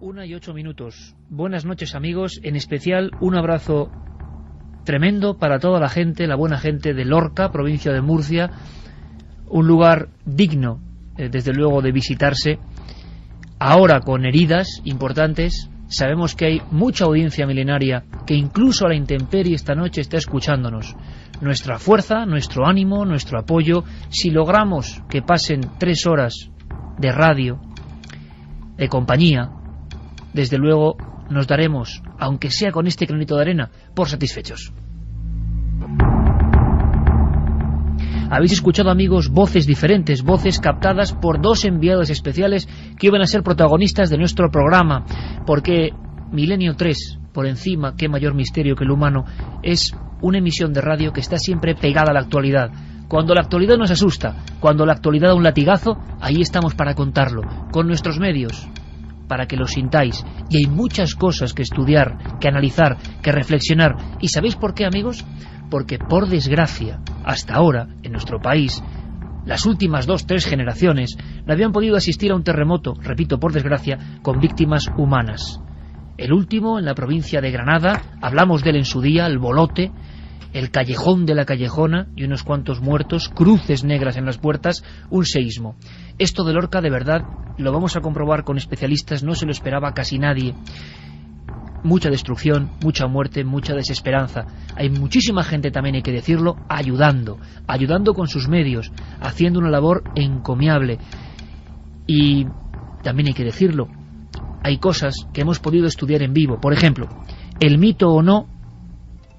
1:08. Buenas noches, amigos. En especial un abrazo tremendo para toda la gente, la buena gente de Lorca, provincia de Murcia. Un lugar digno, desde luego, de visitarse. Ahora con heridas importantes. Sabemos que hay mucha audiencia milenaria que incluso a la intemperie esta noche está escuchándonos. Nuestra fuerza, nuestro ánimo, nuestro apoyo, si logramos que pasen 3 horas de radio, de compañía, desde luego nos daremos, aunque sea con este granito de arena, por satisfechos. Habéis escuchado, amigos, voces diferentes, voces captadas por 2 enviados especiales que iban a ser protagonistas de nuestro programa, porque Milenio 3, por encima, qué mayor misterio que el humano, es una emisión de radio que está siempre pegada a la actualidad. Cuando la actualidad nos asusta, cuando la actualidad da un latigazo, ahí estamos para contarlo, con nuestros medios, para que lo sintáis. Y hay muchas cosas que estudiar, que analizar, que reflexionar. ¿Y sabéis por qué, amigos? Porque, por desgracia, hasta ahora, en nuestro país, las últimas 2-3 generaciones no habían podido asistir a un terremoto, repito, por desgracia, con víctimas humanas. El último, en la provincia de Granada, hablamos de él en su día, el Bolote, el callejón de la Callejona y unos cuantos muertos, cruces negras en las puertas, un seísmo. Esto de Lorca, de verdad, lo vamos a comprobar con especialistas, no se lo esperaba casi nadie. Mucha destrucción, mucha muerte, mucha desesperanza. Hay muchísima gente, también hay que decirlo, ayudando con sus medios, haciendo una labor encomiable. Y también hay que decirlo, hay cosas que hemos podido estudiar en vivo. Por ejemplo, el mito o no,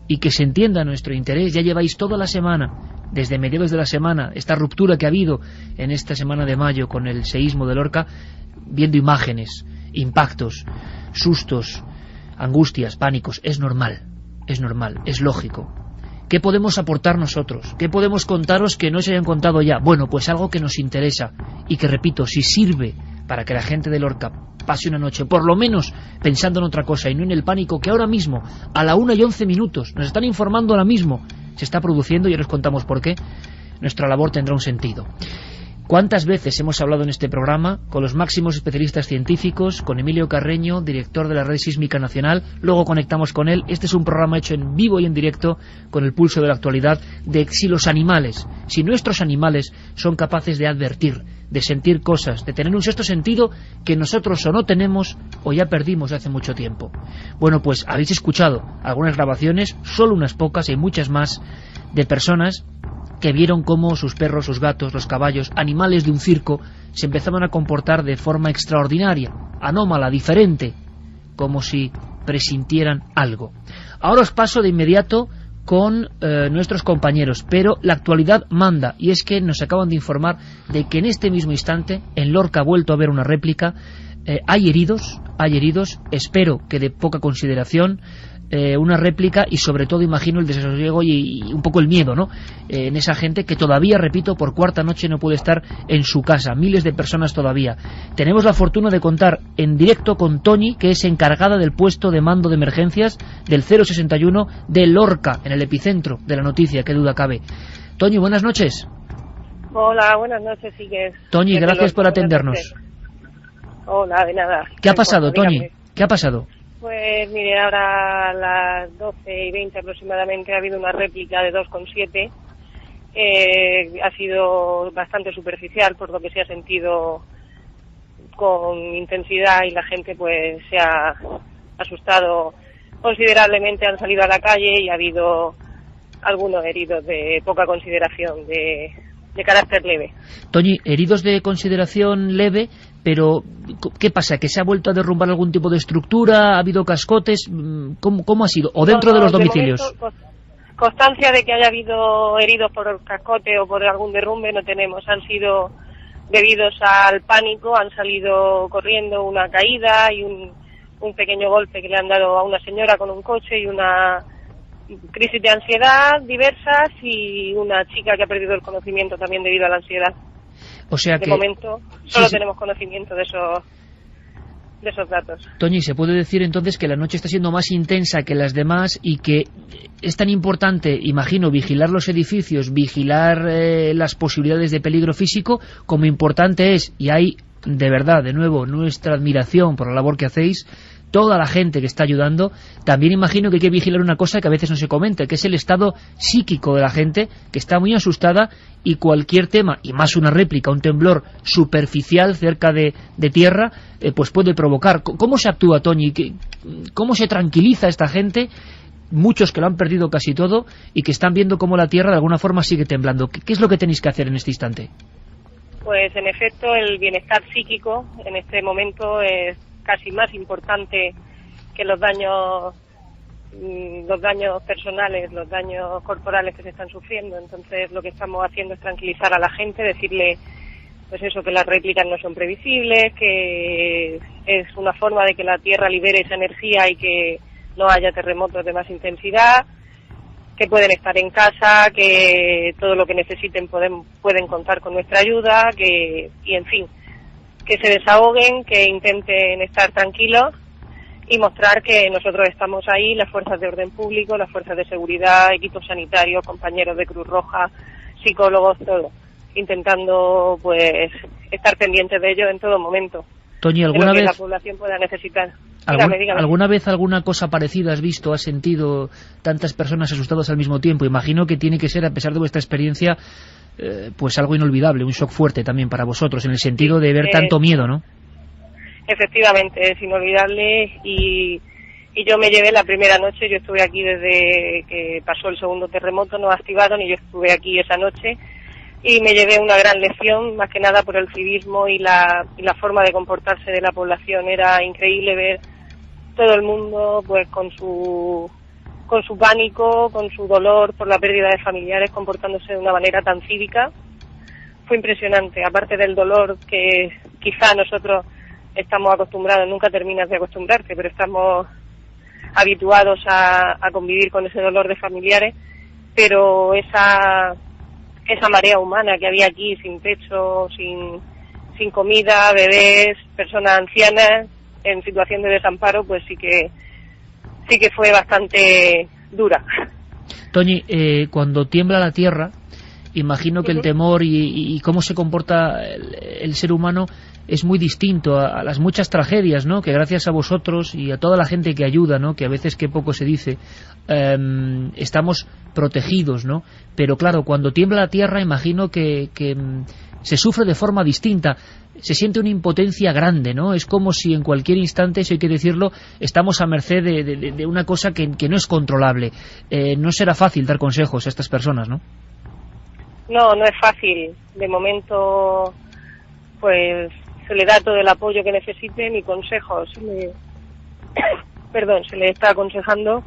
y que se entienda nuestro interés. Ya lleváis toda la semana, desde mediados de la semana, esta ruptura que ha habido en esta semana de mayo con el seísmo de Lorca, viendo imágenes, impactos, sustos, angustias, pánicos. Es normal, es lógico. ¿Qué podemos aportar nosotros? ¿Qué podemos contaros que no se hayan contado ya? Bueno, pues algo que nos interesa y que, repito, si sirve para que la gente de Lorca pase una noche, por lo menos pensando en otra cosa y no en el pánico que ahora mismo, a la 1:11, nos están informando ahora mismo, se está produciendo, y ahora os contamos por qué, nuestra labor tendrá un sentido. ¿Cuántas veces hemos hablado en este programa con los máximos especialistas científicos, con Emilio Carreño, director de la Red Sísmica Nacional? Luego conectamos con él. Este es un programa hecho en vivo y en directo, con el pulso de la actualidad, de si los animales, si nuestros animales son capaces de advertir, de sentir cosas, de tener un sexto sentido que nosotros o no tenemos o ya perdimos hace mucho tiempo. Bueno, pues habéis escuchado algunas grabaciones, solo unas pocas, hay muchas más, de personas que vieron cómo sus perros, sus gatos, los caballos, animales de un circo, se empezaban a comportar de forma extraordinaria, anómala, diferente, como si presintieran algo. Ahora os paso de inmediato con nuestros compañeros, pero la actualidad manda, y es que nos acaban de informar de que en este mismo instante, en Lorca ha vuelto a haber una réplica. Hay heridos, espero que de poca consideración, una réplica, y sobre todo imagino el desasosiego y un poco el miedo, ¿no? En esa gente que todavía, repito, por 4ª noche no puede estar en su casa, miles de personas todavía. Tenemos la fortuna de contar en directo con Toñi, que es encargada del puesto de mando de emergencias del 061 de Lorca, en el epicentro de la noticia, qué duda cabe. Toñi, buenas noches. Hola, buenas noches, Sigues. Toñi, gracias por atendernos. Hola, de nada. ¿Qué ha pasado, Toñi? ¿Qué ha pasado? Pues mire, ahora a las 12:20 aproximadamente ha habido una réplica de 2,7. Ha sido bastante superficial, por lo que se ha sentido con intensidad, y la gente pues se ha asustado considerablemente, han salido a la calle y ha habido algunos heridos de poca consideración, de carácter leve. Toñi, heridos de consideración leve, pero ¿qué pasa? ¿Que se ha vuelto a derrumbar algún tipo de estructura? ¿Ha habido cascotes? ¿Cómo ha sido? ¿O dentro de los domicilios? Momento, constancia de que haya habido heridos por cascote o por algún derrumbe no tenemos. Han sido debidos al pánico, han salido corriendo, una caída y un pequeño golpe que le han dado a una señora con un coche, y una crisis de ansiedad diversas, y una chica que ha perdido el conocimiento también debido a la ansiedad. O sea que de momento solo tenemos conocimiento de esos de esos datos. Toñi, ¿se puede decir entonces que la noche está siendo más intensa que las demás y que es tan importante, imagino, vigilar los edificios, vigilar las posibilidades de peligro físico, como importante es, y hay de verdad, de nuevo, nuestra admiración por la labor que hacéis, toda la gente que está ayudando? También imagino que hay que vigilar una cosa que a veces no se comenta, que es el estado psíquico de la gente, que está muy asustada, y cualquier tema, y más una réplica, un temblor superficial cerca de tierra, pues puede provocar. ¿Cómo se actúa, Toñi? ¿Cómo se tranquiliza esta gente? Muchos que lo han perdido casi todo y que están viendo cómo la tierra de alguna forma sigue temblando. ¿Qué es lo que tenéis que hacer en este instante? Pues en efecto el bienestar psíquico en este momento es casi más importante que los daños personales, los daños corporales que se están sufriendo. Entonces lo que estamos haciendo es tranquilizar a la gente, decirle pues eso, que las réplicas no son previsibles, que es una forma de que la Tierra libere esa energía y que no haya terremotos de más intensidad, que pueden estar en casa, que todo lo que necesiten pueden contar con nuestra ayuda, y en fin, que se desahoguen, que intenten estar tranquilos y mostrar que nosotros estamos ahí, las fuerzas de orden público, las fuerzas de seguridad, equipos sanitarios, compañeros de Cruz Roja, psicólogos, todo, intentando pues estar pendientes de ello en todo momento. Toñi, ¿alguna vez la población pueda necesitar? Dígame. ¿Alguna vez alguna cosa parecida has visto, has sentido tantas personas asustadas al mismo tiempo? Imagino que tiene que ser, a pesar de vuestra experiencia, pues algo inolvidable, un shock fuerte también para vosotros, en el sentido de ver tanto miedo, ¿no? Efectivamente, es inolvidable, y yo me llevé la primera noche. Yo estuve aquí desde que pasó el segundo terremoto, nos activaron y yo estuve aquí esa noche y me llevé una gran lección, más que nada por el civismo y la forma de comportarse de la población. Era increíble ver todo el mundo pues con su pánico, con su dolor por la pérdida de familiares, comportándose de una manera tan cívica. Fue impresionante, aparte del dolor que quizá nosotros estamos acostumbrados, nunca terminas de acostumbrarte, pero estamos habituados a convivir con ese dolor de familiares, pero esa marea humana que había aquí, sin techo, sin comida, bebés, personas ancianas en situación de desamparo, pues sí que fue bastante dura. Toñi, cuando tiembla la tierra, imagino que el temor y cómo se comporta el ser humano es muy distinto a las muchas tragedias, ¿no?, que gracias a vosotros y a toda la gente que ayuda, ¿no?, que a veces que poco se dice, estamos protegidos, ¿no? Pero claro, cuando tiembla la tierra, imagino que se sufre de forma distinta. Se siente una impotencia grande, ¿no? Es como si en cualquier instante, eso hay que decirlo, estamos a merced de una cosa que no es controlable. No será fácil dar consejos a estas personas, ¿no? No es fácil. De momento, pues se le da todo el apoyo que necesiten y consejos. Se le está aconsejando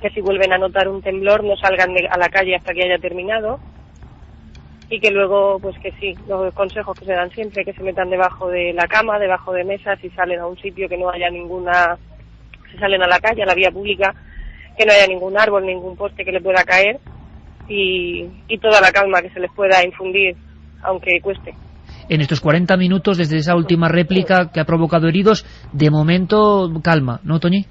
que si vuelven a notar un temblor no salgan a la calle hasta que haya terminado, y que luego, pues que sí, los consejos que se dan siempre, que se metan debajo de la cama, debajo de mesas, si salen a un sitio que no haya si salen a la calle, a la vía pública, que no haya ningún árbol, ningún poste que le pueda caer, y toda la calma que se les pueda infundir, aunque cueste. En estos 40 minutos, desde esa última réplica que ha provocado heridos, de momento calma, ¿no, Toñi?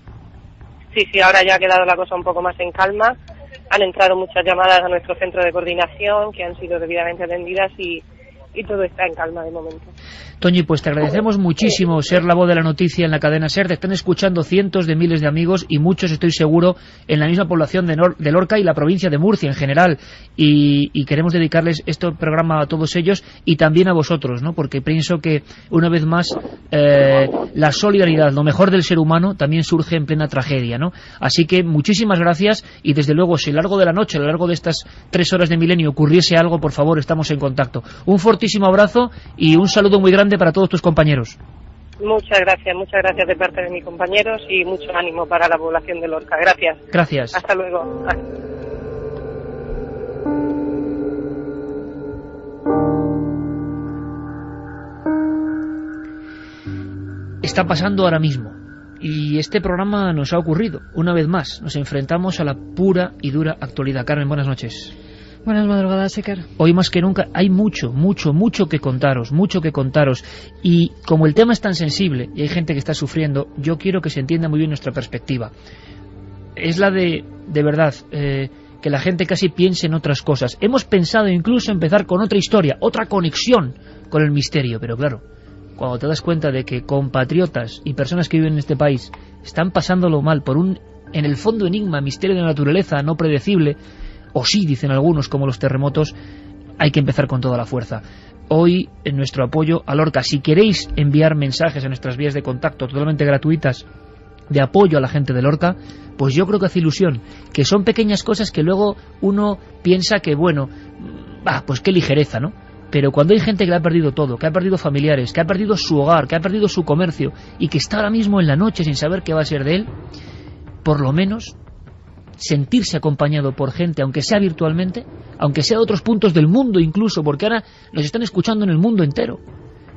Sí, ahora ya ha quedado la cosa un poco más en calma. Han entrado muchas llamadas a nuestro centro de coordinación que han sido debidamente atendidas y todo está en calma de momento. Toñi, pues te agradecemos muchísimo ser la voz de la noticia en la cadena SER. Te están escuchando cientos de miles de amigos y muchos, estoy seguro, en la misma población de Lorca y la provincia de Murcia en general. Y queremos dedicarles este programa a todos ellos y también a vosotros, ¿no? Porque pienso que, una vez más, la solidaridad, lo mejor del ser humano, también surge en plena tragedia, ¿no? Así que muchísimas gracias y, desde luego, si a lo largo de la noche, a lo largo de estas 3 horas de Milenio ocurriese algo, por favor, estamos en contacto. Un fortísimo abrazo y un saludo muy grande para todos tus compañeros. Muchas gracias de parte de mis compañeros y mucho ánimo para la población de Lorca. Gracias. Gracias. Hasta luego. Está pasando ahora mismo y este programa nos ha ocurrido una vez más. Nos enfrentamos a la pura y dura actualidad. Carmen, buenas noches. Buenas madrugadas, Iker. Hoy más que nunca hay mucho que contaros, y como el tema es tan sensible y hay gente que está sufriendo, yo quiero que se entienda muy bien nuestra perspectiva. Es la de verdad, que la gente casi piense en otras cosas. Hemos pensado incluso empezar con otra historia, otra conexión con el misterio, pero claro, cuando te das cuenta de que compatriotas y personas que viven en este país están pasándolo mal por un, en el fondo, enigma, misterio de la naturaleza no predecible, o sí, dicen algunos, como los terremotos, hay que empezar con toda la fuerza. Hoy, en nuestro apoyo a Lorca, si queréis enviar mensajes a nuestras vías de contacto totalmente gratuitas de apoyo a la gente de Lorca, pues yo creo que hace ilusión, que son pequeñas cosas que luego uno piensa que, bueno, pues qué ligereza, ¿no? Pero cuando hay gente que ha perdido todo, que ha perdido familiares, que ha perdido su hogar, que ha perdido su comercio y que está ahora mismo en la noche sin saber qué va a ser de él, por lo menos sentirse acompañado por gente, aunque sea virtualmente, aunque sea de otros puntos del mundo incluso, porque ahora nos están escuchando en el mundo entero.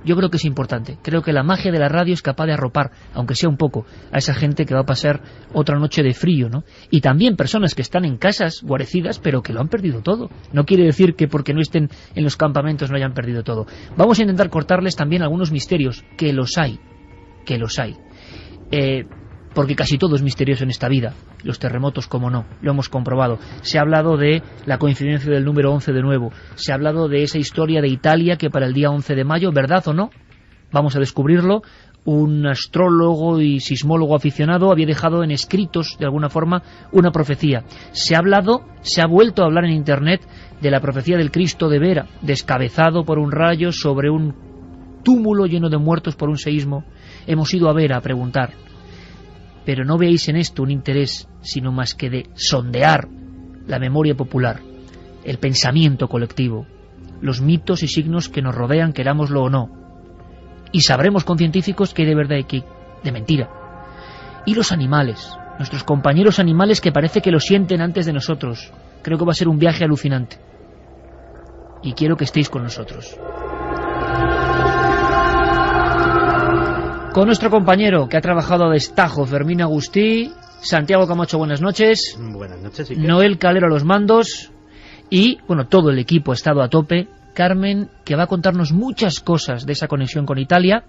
Yo creo que es importante. Creo que la magia de la radio es capaz de arropar, aunque sea un poco, a esa gente que va a pasar otra noche de frío, ¿no? Y también personas que están en casas guarecidas, pero que lo han perdido todo. No quiere decir que porque no estén en los campamentos no hayan perdido todo. Vamos a intentar cortarles también algunos misterios, que los hay. Porque casi todo es misterioso en esta vida. Los terremotos, como no, lo hemos comprobado. Se ha hablado de la coincidencia del número 11 de nuevo. Se ha hablado de esa historia de Italia que para el día 11 de mayo, ¿verdad o no? Vamos a descubrirlo. Un astrólogo y sismólogo aficionado había dejado en escritos, de alguna forma, una profecía. Se ha vuelto a hablar en Internet de la profecía del Cristo de Vera, descabezado por un rayo sobre un túmulo lleno de muertos por un seísmo. Hemos ido a Vera a preguntar. Pero no veáis en esto un interés, sino más que de sondear la memoria popular, el pensamiento colectivo, los mitos y signos que nos rodean, querámoslo o no. Y sabremos con científicos qué hay de verdad y qué de mentira. Y los animales, nuestros compañeros animales que parece que lo sienten antes de nosotros. Creo que va a ser un viaje alucinante. Y quiero que estéis con nosotros. Con nuestro compañero que ha trabajado a destajo, Fermín Agustí, Santiago Camacho, buenas noches. Buenas noches, Iker. Noel Calero a los mandos y, bueno, todo el equipo ha estado a tope. Carmen, que va a contarnos muchas cosas de esa conexión con Italia,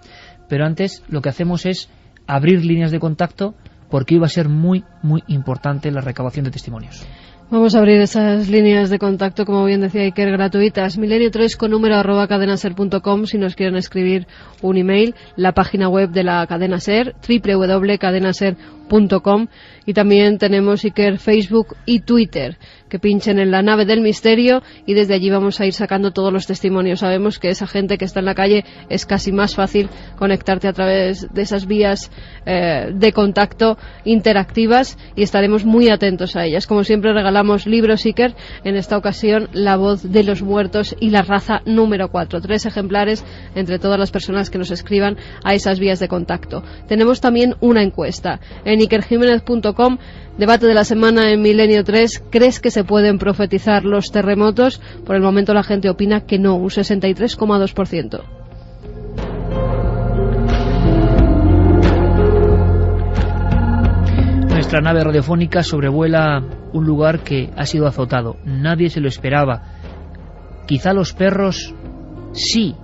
pero antes lo que hacemos es abrir líneas de contacto porque hoy va a ser muy importante la recabación de testimonios. Vamos a abrir esas líneas de contacto, como bien decía Iker, gratuitas. Milenio3 con número @cadenaser.com si nos quieren escribir un email. La página web de la cadena Ser, www.cadenaser.com. Y también tenemos, Iker, Facebook y Twitter, que pinchen en la nave del misterio y desde allí vamos a ir sacando todos los testimonios. Sabemos que esa gente que está en la calle es casi más fácil conectarte a través de esas vías de contacto interactivas y estaremos muy atentos a ellas. Como siempre regalamos libros, Iker, en esta ocasión La voz de los muertos y La raza número 4. 3 ejemplares entre todas las personas que nos escriban a esas vías de contacto. Tenemos también una encuesta en ikerjimenez.com. Debate de la semana en Milenio 3. ¿Crees que se pueden profetizar los terremotos? Por el momento la gente opina que no, un 63,2%. Nuestra nave radiofónica sobrevuela un lugar que ha sido azotado. Nadie se lo esperaba. Quizá los perros sí.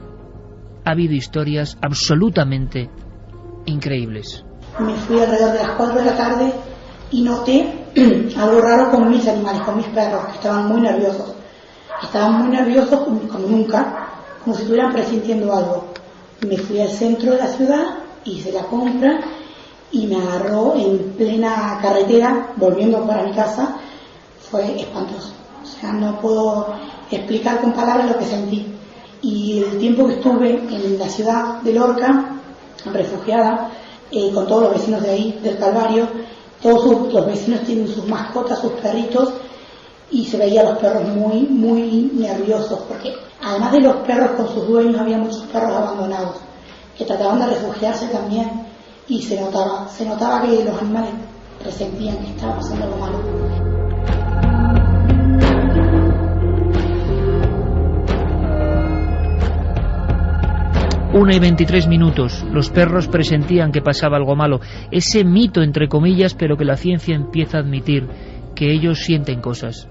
Ha habido historias absolutamente increíbles. Me fui alrededor de las 4 de la tarde y noté algo raro con mis animales, con mis perros, que estaban muy nerviosos. Estaban muy nerviosos como nunca, como si estuvieran presintiendo algo. Me fui al centro de la ciudad, hice la compra y me agarró en plena carretera, volviendo para mi casa. Fue espantoso. O sea, no puedo explicar con palabras lo que sentí. Y el tiempo que estuve en la ciudad de Lorca, refugiada, con todos los vecinos de ahí, del Calvario, todos los vecinos tienen sus mascotas, sus perritos, y se veían los perros muy nerviosos, porque además de los perros con sus dueños, había muchos perros abandonados, que trataban de refugiarse también, y se notaba que los animales presentían que estaba pasando algo malo. 1:23. Los perros presentían que pasaba algo malo. Ese mito, entre comillas, pero que la ciencia empieza a admitir, que ellos sienten cosas.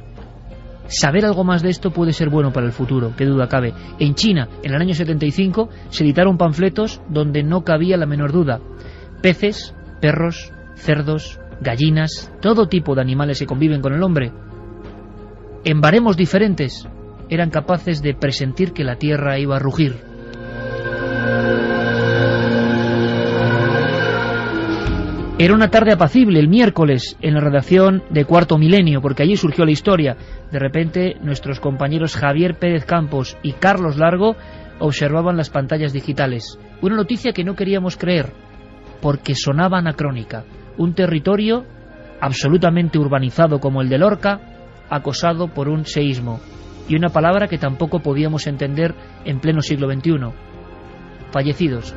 Saber algo más de esto puede ser bueno para el futuro, qué duda cabe. En China, en el año 75, se editaron panfletos donde no cabía la menor duda. Peces, perros, cerdos, gallinas, todo tipo de animales que conviven con el hombre, en baremos diferentes, eran capaces de presentir que la tierra iba a rugir. Era una tarde apacible, el miércoles, en la redacción de Cuarto Milenio, porque allí surgió la historia. De repente, nuestros compañeros Javier Pérez Campos y Carlos Largo observaban las pantallas digitales. Una noticia que no queríamos creer, porque sonaba anacrónica. Un territorio absolutamente urbanizado como el de Lorca, acosado por un seísmo. Y una palabra que tampoco podíamos entender en pleno siglo XXI. Fallecidos.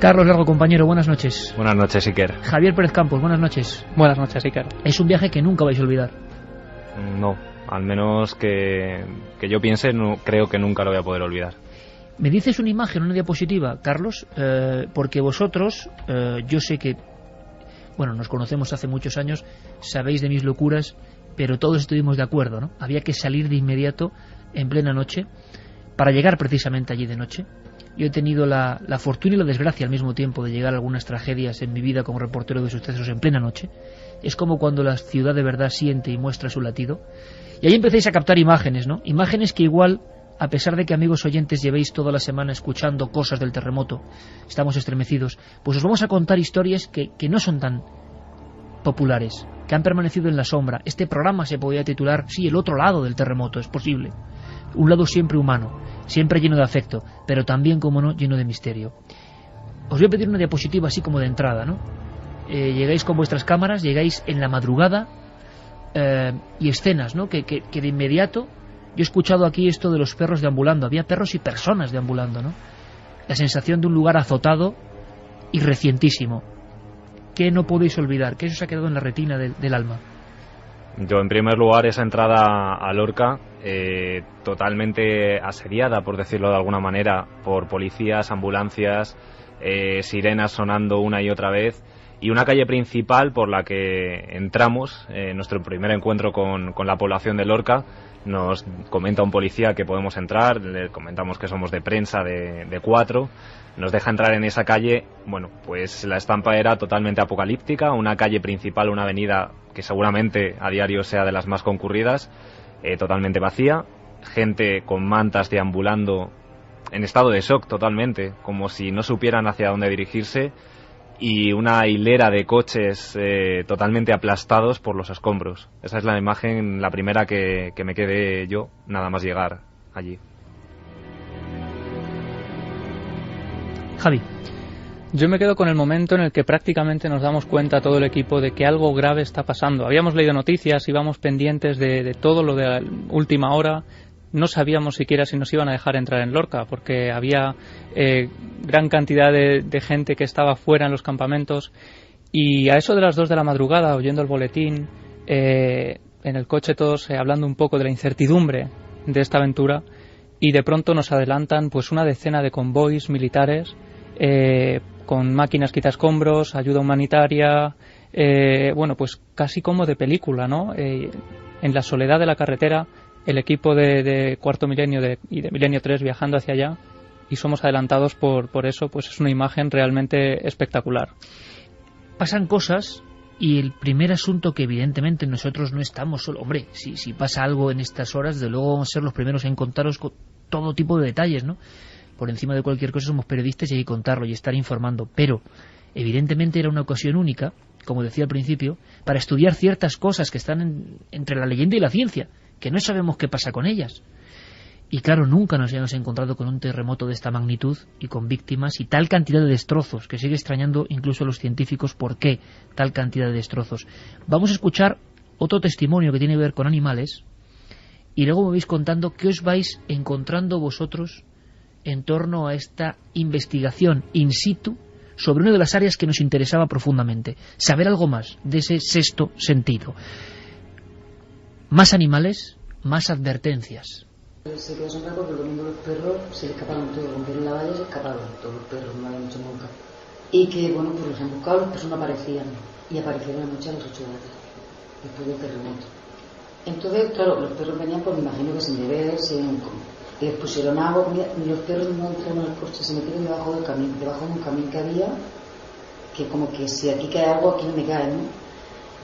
Carlos Largo, compañero, buenas noches. Buenas noches, Iker. Javier Pérez Campos, buenas noches. Buenas noches, Iker. Es un viaje que nunca vais a olvidar. No, al menos que yo piense, no, creo que nunca lo voy a poder olvidar. ¿Me dices una imagen, una diapositiva, Carlos? Porque vosotros, yo sé que, bueno, nos conocemos hace muchos años, sabéis de mis locuras, pero todos estuvimos de acuerdo, ¿no? Había que salir de inmediato, en plena noche, para llegar precisamente allí de noche. Yo he tenido la fortuna y la desgracia al mismo tiempo de llegar a algunas tragedias en mi vida como reportero de sucesos en plena noche. Es como cuando la ciudad de verdad siente y muestra su latido. Y ahí empecéis a captar imágenes, ¿no? Imágenes que igual, a pesar de que, amigos oyentes, llevéis toda la semana escuchando cosas del terremoto, estamos estremecidos, pues os vamos a contar historias que no son tan populares, que han permanecido en la sombra. Este programa se podría titular, sí, el otro lado del terremoto, es posible. Un lado siempre humano, siempre lleno de afecto, pero también, como no, lleno de misterio. Os voy a pedir una diapositiva así como de entrada, ¿no? Llegáis con vuestras cámaras, llegáis en la madrugada, y escenas, ¿no? Que de inmediato, yo he escuchado aquí esto de los perros deambulando, había perros y personas deambulando, ¿no? La sensación de un lugar azotado y recientísimo. ¿Qué no podéis olvidar? ¿Qué os ha quedado en la retina del alma? Yo, en primer lugar, esa entrada a Lorca, totalmente asediada, por decirlo de alguna manera, por policías, ambulancias, sirenas sonando una y otra vez, y una calle principal por la que entramos, nuestro primer encuentro con la población de Lorca. Nos comenta un policía que podemos entrar, le comentamos que somos de prensa de 4, nos deja entrar en esa calle. Bueno, pues la estampa era totalmente apocalíptica, una calle principal, una avenida que seguramente a diario sea de las más concurridas, totalmente vacía, gente con mantas deambulando en estado de shock totalmente, como si no supieran hacia dónde dirigirse, y una hilera de coches totalmente aplastados por los escombros. Esa es la imagen, la primera que me quedé yo, nada más llegar allí. Javi. Yo me quedo con el momento en el que prácticamente nos damos cuenta todo el equipo de que algo grave está pasando. Habíamos leído noticias, íbamos pendientes de todo lo de la última hora. No sabíamos siquiera si nos iban a dejar entrar en Lorca, porque había gran cantidad de gente que estaba fuera en los campamentos. Y a eso de las 2 de la madrugada, oyendo el boletín, en el coche todos hablando un poco de la incertidumbre de esta aventura, y de pronto nos adelantan pues una decena de convoys militares con máquinas quitaescombros, ayuda humanitaria, bueno, pues casi como de película, ¿no? En la soledad de la carretera, el equipo de Cuarto Milenio y de Milenio 3 viajando hacia allá, y somos adelantados por eso, pues es una imagen realmente espectacular. Pasan cosas, y el primer asunto que evidentemente nosotros no estamos solo, hombre, si pasa algo en estas horas, de luego vamos a ser los primeros en contaros con todo tipo de detalles, ¿no? Por encima de cualquier cosa somos periodistas y hay que contarlo y estar informando, pero evidentemente era una ocasión única, como decía al principio, para estudiar ciertas cosas que están entre la leyenda y la ciencia, que no sabemos qué pasa con ellas. Y claro, nunca nos habíamos encontrado con un terremoto de esta magnitud y con víctimas y tal cantidad de destrozos, que sigue extrañando incluso a los científicos por qué tal cantidad de destrozos. Vamos a escuchar otro testimonio que tiene que ver con animales, y luego me vais contando qué os vais encontrando vosotros en torno a esta investigación in situ sobre una de las áreas que nos interesaba profundamente, saber algo más de ese sexto sentido. Más animales, más advertencias. Se quedó asombrado porque el domingo los perros se le escaparon todos, rompieron la valla y se escaparon todos los perros, no había mucho nunca. Y que, bueno, pues los han buscado, los perros no aparecían. y aparecieron anoche a las 8 de la tarde, después del terremoto. Entonces, claro, los perros venían, pues me imagino que sin beber, les pusieron agua, comida, los perros no entraron al porche, se metieron debajo de un camino que había, que como que si aquí cae agua, aquí no me cae, ¿no?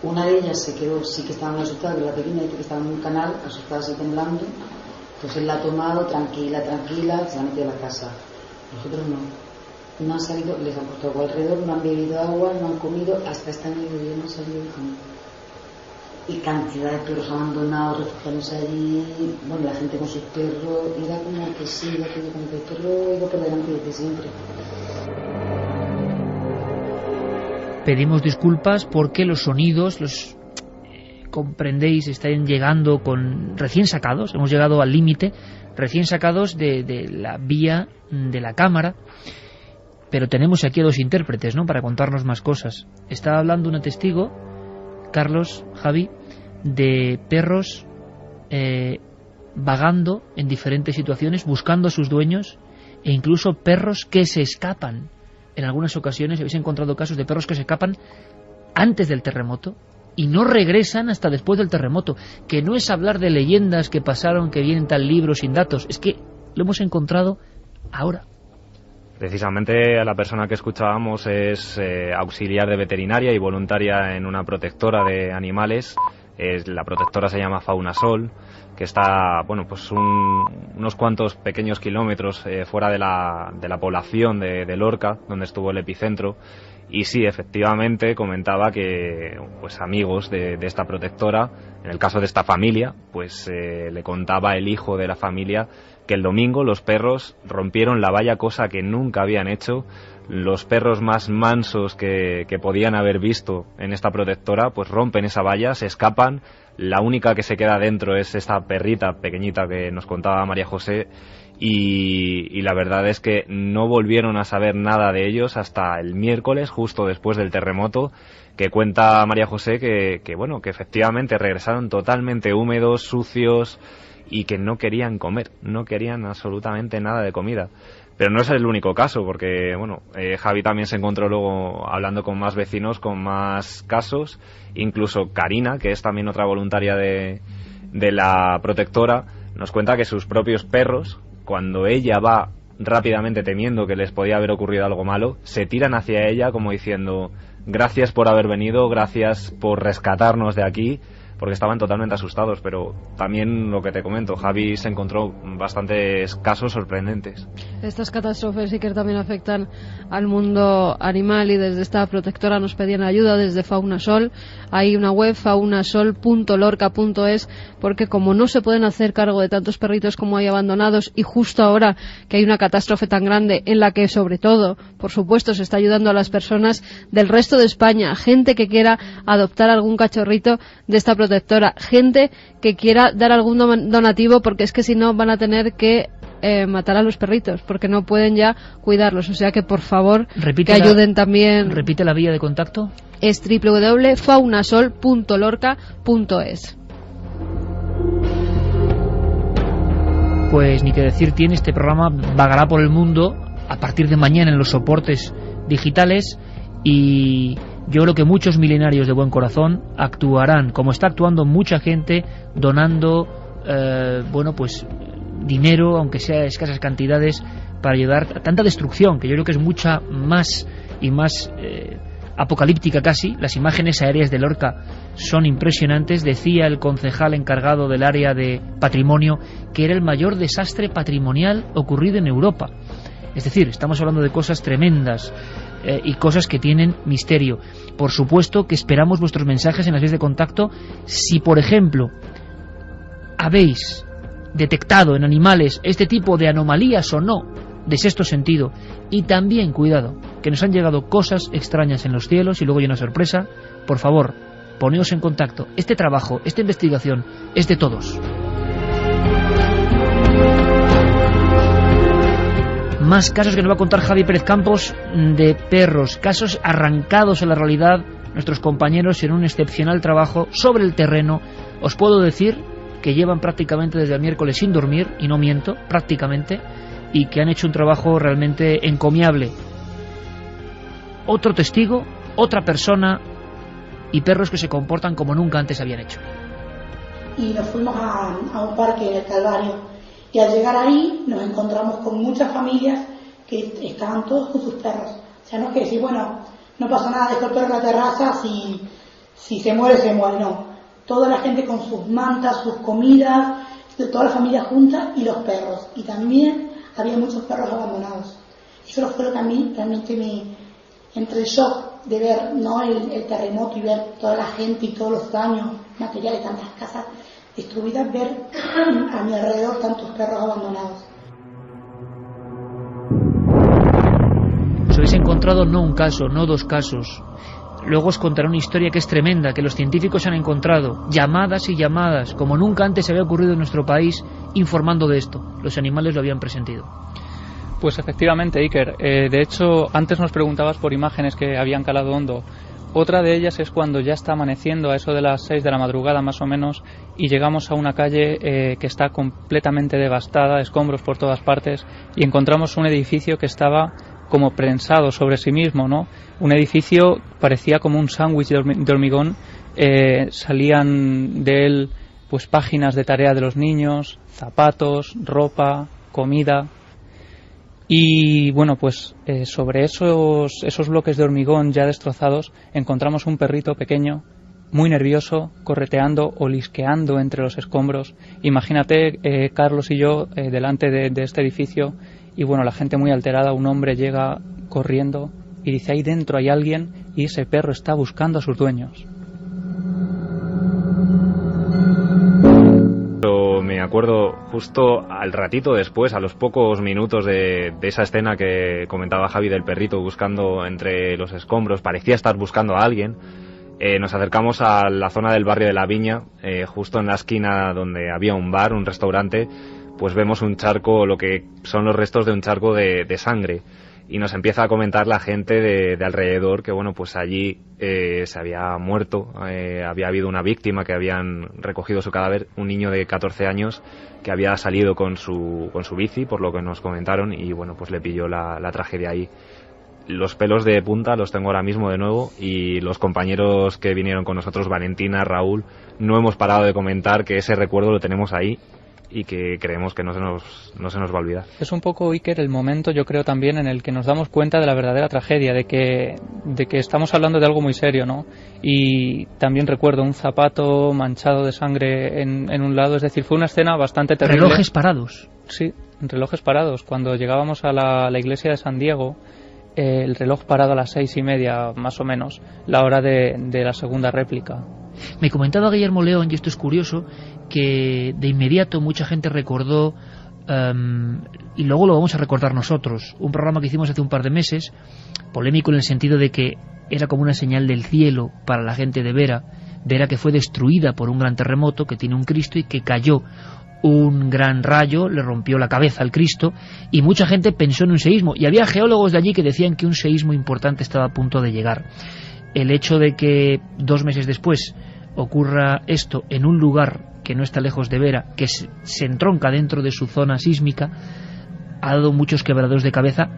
Una de ellas se quedó, sí que estaban asustadas, la pequeña dice que estaba en un canal, asustada y temblando, entonces la ha tomado, tranquila, se la ha metido a la casa. Nosotros no han salido, les han puesto agua alrededor, no han bebido agua, no han comido, hasta esta mediodía no han salido de camino. Y cantidad de perros abandonados, refugiándose allí, bueno, la gente con sus perros, era como que sí, ya que como que el perro iba por delante desde siempre. Pedimos disculpas porque los sonidos, comprendéis, están llegando con recién sacados, hemos llegado al límite, recién sacados de la vía de la cámara, pero tenemos aquí a dos intérpretes, ¿no?, para contarnos más cosas. Está hablando una testigo, Carlos, Javi, de perros vagando en diferentes situaciones, buscando a sus dueños, e incluso perros que se escapan. En algunas ocasiones habéis encontrado casos de perros que se escapan antes del terremoto y no regresan hasta después del terremoto, que no es hablar de leyendas que pasaron, que vienen tal libro sin datos, es que lo hemos encontrado ahora. Precisamente a la persona que escuchábamos es auxiliar de veterinaria y voluntaria en una protectora de animales. La protectora se llama Faunasol, que está, bueno, pues unos cuantos pequeños kilómetros fuera de la población de Lorca, donde estuvo el epicentro. Y sí, efectivamente, comentaba que pues amigos de esta protectora, en el caso de esta familia, pues le contaba el hijo de la familia que el domingo los perros rompieron la valla, cosa que nunca habían hecho. Los perros más mansos que podían haber visto en esta protectora, pues rompen esa valla, se escapan. La única que se queda dentro es esta perrita pequeñita que nos contaba María José, y la verdad es que no volvieron a saber nada de ellos hasta el miércoles, justo después del terremoto, que cuenta María José que bueno, que efectivamente regresaron totalmente húmedos, sucios, y que no querían comer, no querían absolutamente nada de comida. Pero no es el único caso, porque bueno, Javi también se encontró luego hablando con más vecinos, con más casos. Incluso Karina, que es también otra voluntaria de la protectora, nos cuenta que sus propios perros, cuando ella va rápidamente temiendo que les podía haber ocurrido algo malo, se tiran hacia ella como diciendo: gracias por haber venido, gracias por rescatarnos de aquí, porque estaban totalmente asustados. Pero también lo que te comento, Javi se encontró bastantes casos sorprendentes. Estas catástrofes sí que también afectan al mundo animal, y desde esta protectora nos pedían ayuda desde Faunasol. Hay una web, faunasol.lorca.es, porque como no se pueden hacer cargo de tantos perritos como hay abandonados, y justo ahora que hay una catástrofe tan grande en la que sobre todo, por supuesto, se está ayudando a las personas del resto de España, gente que quiera adoptar algún cachorrito de esta protectora, gente que quiera dar algún donativo, porque es que si no van a tener que matar a los perritos, porque no pueden ya cuidarlos. O sea que por favor que ayuden también. Repite la vía de contacto. Es www.faunasol.lorca.es. Pues ni que decir tiene, este programa vagará por el mundo a partir de mañana en los soportes digitales, y yo creo que muchos milenarios de buen corazón actuarán, como está actuando mucha gente, donando bueno, pues dinero, aunque sea escasas cantidades, para ayudar a tanta destrucción, que yo creo que es mucha más y más apocalíptica casi. Las imágenes aéreas de Lorca son impresionantes. Decía el concejal encargado del área de patrimonio que era el mayor desastre patrimonial ocurrido en Europa. Es decir, estamos hablando de cosas tremendas y cosas que tienen misterio. Por supuesto que esperamos vuestros mensajes en las vías de contacto. Si, por ejemplo, habéis detectado en animales este tipo de anomalías o no, de sexto sentido, y también, cuidado, que nos han llegado cosas extrañas en los cielos y luego hay una sorpresa, por favor, poneos en contacto. Este trabajo, esta investigación es de todos. Más casos que nos va a contar Javi Pérez Campos de perros, casos arrancados en la realidad, nuestros compañeros en un excepcional trabajo sobre el terreno. Os puedo decir que llevan prácticamente desde el miércoles sin dormir, y no miento, prácticamente, y que han hecho un trabajo realmente encomiable. Otro testigo, otra persona y perros que se comportan como nunca antes habían hecho. Y nos fuimos a un parque en el Calvario, y al llegar ahí nos encontramos con muchas familias que estaban todos con sus perros. O sea, no es que decir, bueno, no pasa nada, dejo el perro en la terraza, si se muere, no. Toda la gente con sus mantas, sus comidas, toda la familia junta, y los perros. Y también había muchos perros abandonados. Eso fue lo que a mí realmente me entró el shock de ver, ¿no?, el terremoto y ver toda la gente y todos los daños materiales, tantas casas destruidas, ver a mi alrededor tantos perros abandonados. Os habéis encontrado no un caso, no dos casos. Luego os contaré una historia que es tremenda, que los científicos han encontrado llamadas y llamadas, como nunca antes había ocurrido en nuestro país, informando de esto. Los animales lo habían presentido. Pues efectivamente, Iker. De hecho, antes nos preguntabas por imágenes que habían calado hondo. Otra de ellas es cuando ya está amaneciendo, a eso de las 6 de la madrugada más o menos, y llegamos a una calle que está completamente devastada, escombros por todas partes, y encontramos un edificio que estaba como prensado sobre sí mismo, ¿no? Un edificio parecía como un sándwich de hormigón. Salían de él pues páginas de tarea de los niños, zapatos, ropa, comida. Y bueno, pues sobre esos bloques de hormigón ya destrozados encontramos un perrito pequeño, muy nervioso, correteando o lisqueando entre los escombros. Imagínate, Carlos y yo, delante de este edificio, y bueno, la gente muy alterada. Un hombre llega corriendo y dice: ahí dentro hay alguien, y ese perro está buscando a sus dueños. Me acuerdo justo al ratito después, a los pocos minutos de esa escena que comentaba Javi del perrito buscando entre los escombros, parecía estar buscando a alguien. Nos acercamos a la zona del barrio de La Viña, justo en la esquina donde había un bar, un restaurante. Pues vemos un charco, lo que son los restos de un charco de sangre, y nos empieza a comentar la gente de alrededor que bueno, pues allí se había muerto, había habido una víctima, que habían recogido su cadáver, un niño de 14 años que había salido con su bici, por lo que nos comentaron, y bueno, pues le pilló la tragedia ahí. Los pelos de punta los tengo ahora mismo de nuevo, y los compañeros que vinieron con nosotros, Valentina, Raúl, no hemos parado de comentar que ese recuerdo lo tenemos ahí y que creemos que no se nos va a olvidar. Es un poco, Iker, el momento, yo creo, también en el que nos damos cuenta de la verdadera tragedia, de que estamos hablando de algo muy serio, ¿no? Y también recuerdo un zapato manchado de sangre en un lado, es decir, fue una escena bastante terrible. Relojes parados. Sí, relojes parados. Cuando llegábamos a la iglesia de San Diego, el reloj parado a las 6:30, más o menos, la hora de la segunda réplica. Me comentaba Guillermo León, y esto es curioso, que de inmediato mucha gente recordó, y luego lo vamos a recordar nosotros, un programa que hicimos hace un par de meses, polémico en el sentido de que era como una señal del cielo para la gente de Vera, que fue destruida por un gran terremoto, que tiene un Cristo, y que cayó un gran rayo, le rompió la cabeza al Cristo, y mucha gente pensó en un seísmo, y había geólogos de allí que decían que un seísmo importante estaba a punto de llegar. El hecho de que 2 meses después ocurra esto en un lugar que no está lejos de Vera, que se entronca dentro de su zona sísmica, ha dado muchos quebraderos de cabeza.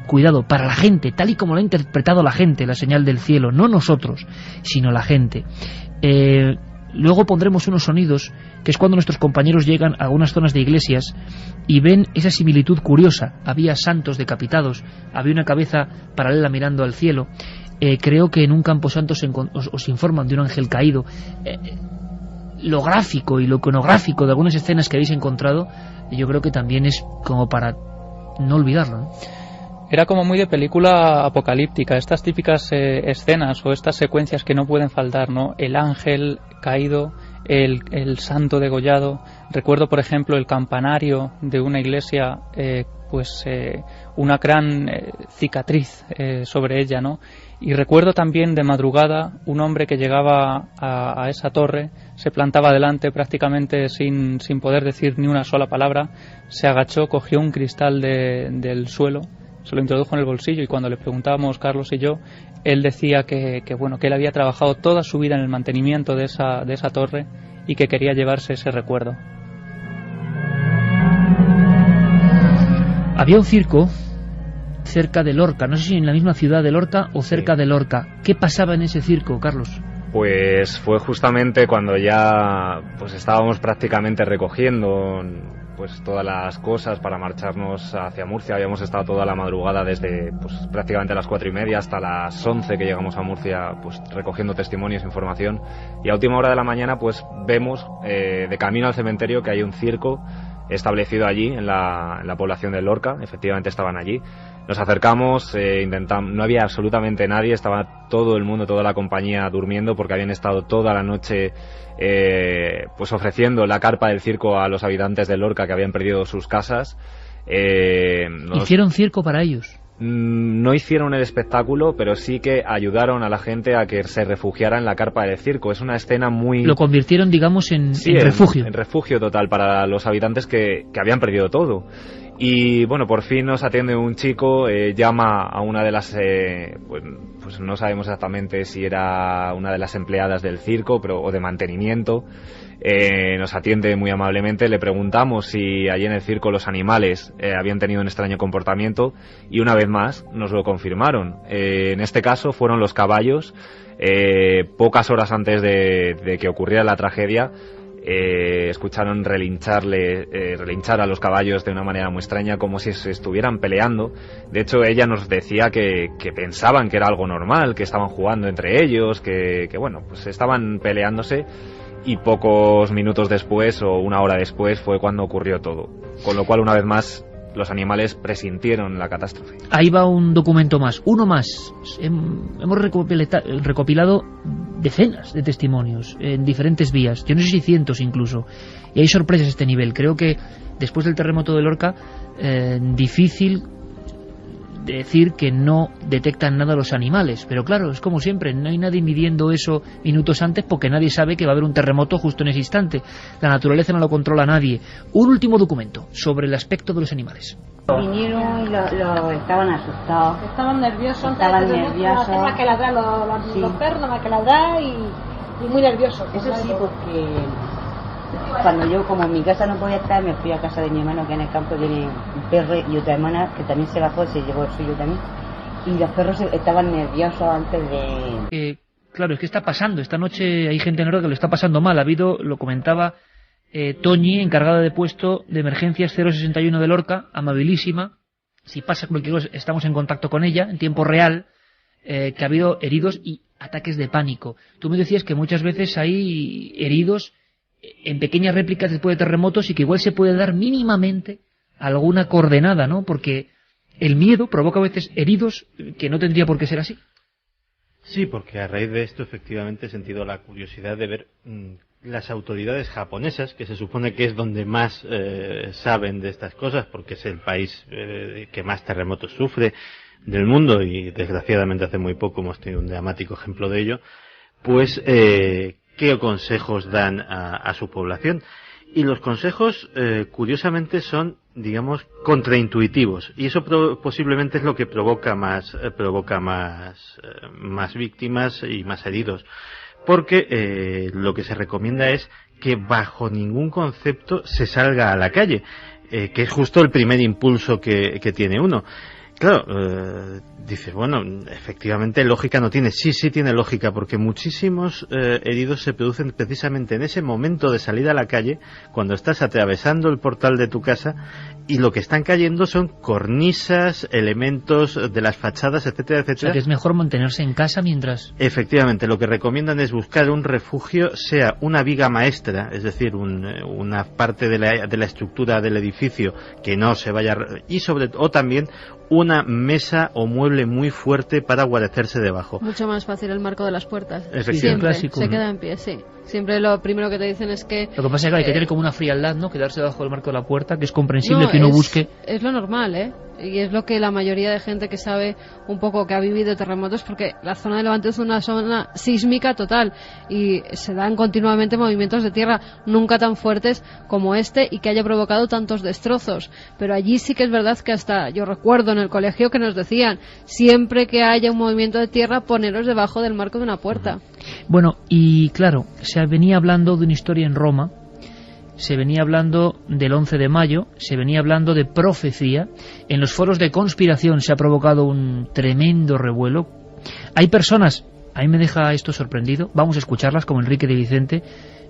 Cuidado, para la gente, tal y como lo ha interpretado la gente, la señal del cielo, no nosotros, sino la gente. Luego pondremos unos sonidos, que es cuando nuestros compañeros llegan a algunas zonas de iglesias y ven esa similitud curiosa. Había santos decapitados, había una cabeza paralela mirando al cielo. Creo que en un camposanto os informan de un ángel caído. Lo gráfico y lo iconográfico de algunas escenas que habéis encontrado, yo creo que también es como para no olvidarlo, ¿no? Era como muy de película apocalíptica, estas típicas escenas o estas secuencias que no pueden faltar, ¿no? El ángel caído, el santo degollado. Recuerdo, por ejemplo, el campanario de una iglesia, una gran cicatriz sobre ella, ¿no? Y recuerdo también de madrugada un hombre que llegaba a esa torre, se plantaba delante prácticamente sin poder decir ni una sola palabra, se agachó, cogió un cristal del suelo, se lo introdujo en el bolsillo, y cuando le preguntábamos, Carlos y yo, él decía que él había trabajado toda su vida en el mantenimiento de esa torre y que quería llevarse ese recuerdo. Había un circo cerca de Lorca, no sé si en la misma ciudad de Lorca o cerca de Lorca. ¿Qué pasaba en ese circo, Carlos? Pues fue justamente cuando ya pues estábamos prácticamente recogiendo pues todas las cosas para marcharnos hacia Murcia. Habíamos estado toda la madrugada desde pues prácticamente las 4:30 hasta las 11 que llegamos a Murcia, pues recogiendo testimonios, información, y a última hora de la mañana pues vemos de camino al cementerio que hay un circo establecido allí en la población de Lorca. Efectivamente estaban allí. Nos acercamos, intentamos, no había absolutamente nadie, estaba todo el mundo, toda la compañía durmiendo porque habían estado toda la noche pues ofreciendo la carpa del circo a los habitantes de Lorca que habían perdido sus casas. ¿Hicieron circo para ellos? No hicieron el espectáculo, pero sí que ayudaron a la gente a que se refugiara en la carpa del circo. Es una escena muy... Lo convirtieron, digamos, en refugio. En refugio total para los habitantes que habían perdido todo. Y bueno, por fin nos atiende un chico, llama a una de las... pues no sabemos exactamente si era una de las empleadas del circo o de mantenimiento. Nos atiende muy amablemente, le preguntamos si allí en el circo los animales habían tenido un extraño comportamiento y una vez más nos lo confirmaron. En este caso fueron los caballos. Pocas horas antes de que ocurriera la tragedia, escucharon relinchar a los caballos de una manera muy extraña, como si se estuvieran peleando. De hecho, ella nos decía que pensaban que era algo normal, que estaban jugando entre ellos, que bueno, pues estaban peleándose. Y pocos minutos después o una hora después fue cuando ocurrió todo. Con lo cual, una vez más, los animales presintieron la catástrofe. Ahí va un documento más, uno más. Hemos recopilado decenas de testimonios en diferentes vías, yo no sé si cientos incluso. Y hay sorpresas a este nivel. Creo que después del terremoto de Lorca, difícil decir que no detectan nada los animales, pero claro, es como siempre, no hay nadie midiendo eso minutos antes porque nadie sabe que va a haber un terremoto justo en ese instante. La naturaleza no lo controla nadie. Un último documento sobre el aspecto de los animales. Vinieron y estaban asustados. Estaban nerviosos. Estaban nerviosos. Más que ladrar los perros, más que ladrar y muy nerviosos. Eso sí, porque cuando yo, como en mi casa no podía estar, me fui a casa de mi hermano, que en el campo tiene un perro, y otra hermana que también se bajó y se llevó el suyo también. Y los perros estaban nerviosos antes de... Claro, es que está pasando. Esta noche hay gente en Lorca que lo está pasando mal. Ha habido, lo comentaba Toñi, encargada de puesto de emergencias 061 de Lorca, amabilísima. Si pasa cualquier cosa, estamos en contacto con ella en tiempo real, que ha habido heridos y ataques de pánico. Tú me decías que muchas veces hay heridos en pequeñas réplicas después de terremotos y que igual se puede dar mínimamente alguna coordenada, ¿no? Porque el miedo provoca a veces heridos que no tendría por qué ser así. Sí, porque a raíz de esto efectivamente he sentido la curiosidad de ver las autoridades japonesas, que se supone que es donde más saben de estas cosas, porque es el país que más terremotos sufre del mundo, y desgraciadamente hace muy poco hemos tenido un dramático ejemplo de ello, pues qué consejos dan a su población. Y los consejos, curiosamente, son, digamos, contraintuitivos, y eso posiblemente es lo que provoca más víctimas y más heridos, porque lo que se recomienda es que bajo ningún concepto se salga a la calle, que es justo el primer impulso que tiene uno. Claro, dices, bueno, efectivamente lógica no tiene. Sí tiene lógica, porque muchísimos heridos se producen precisamente en ese momento de salir a la calle, cuando estás atravesando el portal de tu casa, y lo que están cayendo son cornisas, elementos de las fachadas, etcétera, etcétera. O sea, que es mejor mantenerse en casa mientras... Efectivamente, lo que recomiendan es buscar un refugio, sea una viga maestra, es decir, una parte de la estructura del edificio que no se vaya... o también una mesa o mueble muy fuerte para guarecerse debajo. Mucho más fácil el marco de las puertas. Siempre clásico, se queda en pie, sí. Siempre lo primero que te dicen es que... Lo que pasa es que hay que tener como una frialdad, ¿no? Quedarse debajo del marco de la puerta, que es comprensible que uno busque... Es lo normal, ¿eh? Y es lo que la mayoría de gente que sabe un poco, que ha vivido terremotos, porque la zona de Levante es una zona sísmica total y se dan continuamente movimientos de tierra, nunca tan fuertes como este y que haya provocado tantos destrozos. Pero allí sí que es verdad que hasta yo recuerdo en el colegio que nos decían, siempre que haya un movimiento de tierra, poneros debajo del marco de una puerta. Bueno, y claro, se venía hablando de una historia en Roma, se venía hablando del 11 de mayo, se venía hablando de profecía. En los foros de conspiración se ha provocado un tremendo revuelo. Hay personas A mí me deja esto sorprendido. Vamos a escucharlas, como Enrique de Vicente,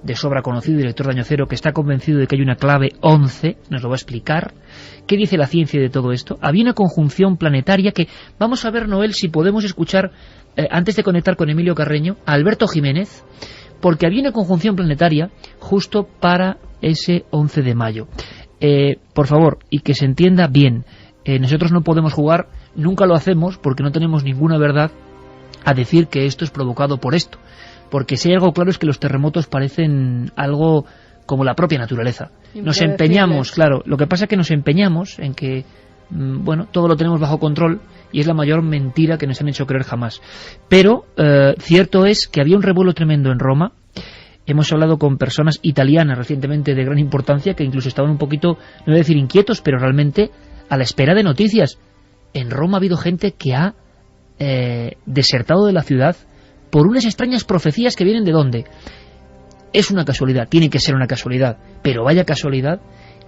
de sobra conocido, director de Año Cero, que está convencido de que hay una clave 11, nos lo va a explicar. ¿Qué dice la ciencia de todo esto? Había una conjunción planetaria que, vamos a ver, Noel, si podemos escuchar, antes de conectar con Emilio Carreño, a Alberto Jiménez, porque había una conjunción planetaria justo para ese 11 de mayo. Por favor, y que se entienda bien, nosotros no podemos jugar, nunca lo hacemos, porque no tenemos ninguna verdad a decir que esto es provocado por esto, porque si hay algo claro es que los terremotos parecen algo como la propia naturaleza. Nos empeñamos, claro, lo que pasa es que nos empeñamos en que, bueno, todo lo tenemos bajo control, y es la mayor mentira que nos han hecho creer jamás. Pero cierto es que había un revuelo tremendo en Roma. Hemos hablado con personas italianas recientemente de gran importancia que incluso estaban un poquito, no voy a decir inquietos, pero realmente a la espera de noticias. En Roma ha habido gente que ha desertado de la ciudad por unas extrañas profecías que vienen de ¿dónde? Es una casualidad, tiene que ser una casualidad, pero vaya casualidad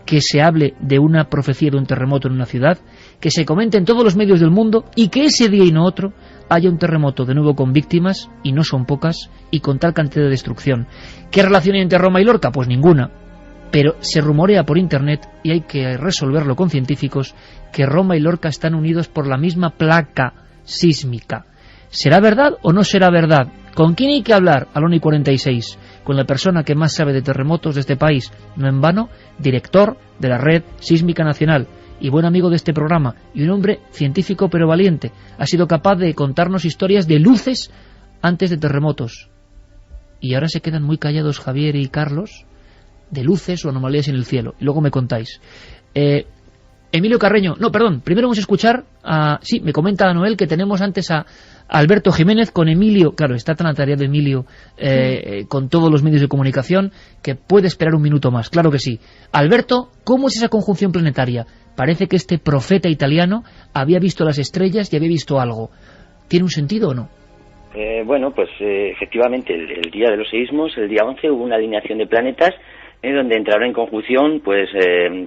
que se hable de una profecía de un terremoto en una ciudad, que se comente en todos los medios del mundo y que ese día y no otro haya un terremoto de nuevo con víctimas, y no son pocas, y con tal cantidad de destrucción. ¿Qué relación hay entre Roma y Lorca? Pues ninguna. Pero se rumorea por internet, y hay que resolverlo con científicos, que Roma y Lorca están unidos por la misma placa sísmica. ¿Será verdad o no será verdad? ¿Con quién hay que hablar? Al 1:46, con la persona que más sabe de terremotos de este país, no en vano, director de la Red Sísmica Nacional y buen amigo de este programa, y un hombre científico pero valiente. Ha sido capaz de contarnos historias de luces antes de terremotos. Y ahora se quedan muy callados Javier y Carlos, de luces o anomalías en el cielo. Y luego me contáis. Emilio Carreño, no, perdón, primero vamos a escuchar sí, me comenta Noel que tenemos antes a Alberto Jiménez con Emilio, claro, está tan atareado Emilio con todos los medios de comunicación que puede esperar un minuto más, claro que sí. Alberto, ¿cómo es esa conjunción planetaria? Parece que este profeta italiano había visto las estrellas y había visto algo. ¿Tiene un sentido o no? Bueno, pues efectivamente el día de los seísmos, el día 11, hubo una alineación de planetas donde entraron en conjunción pues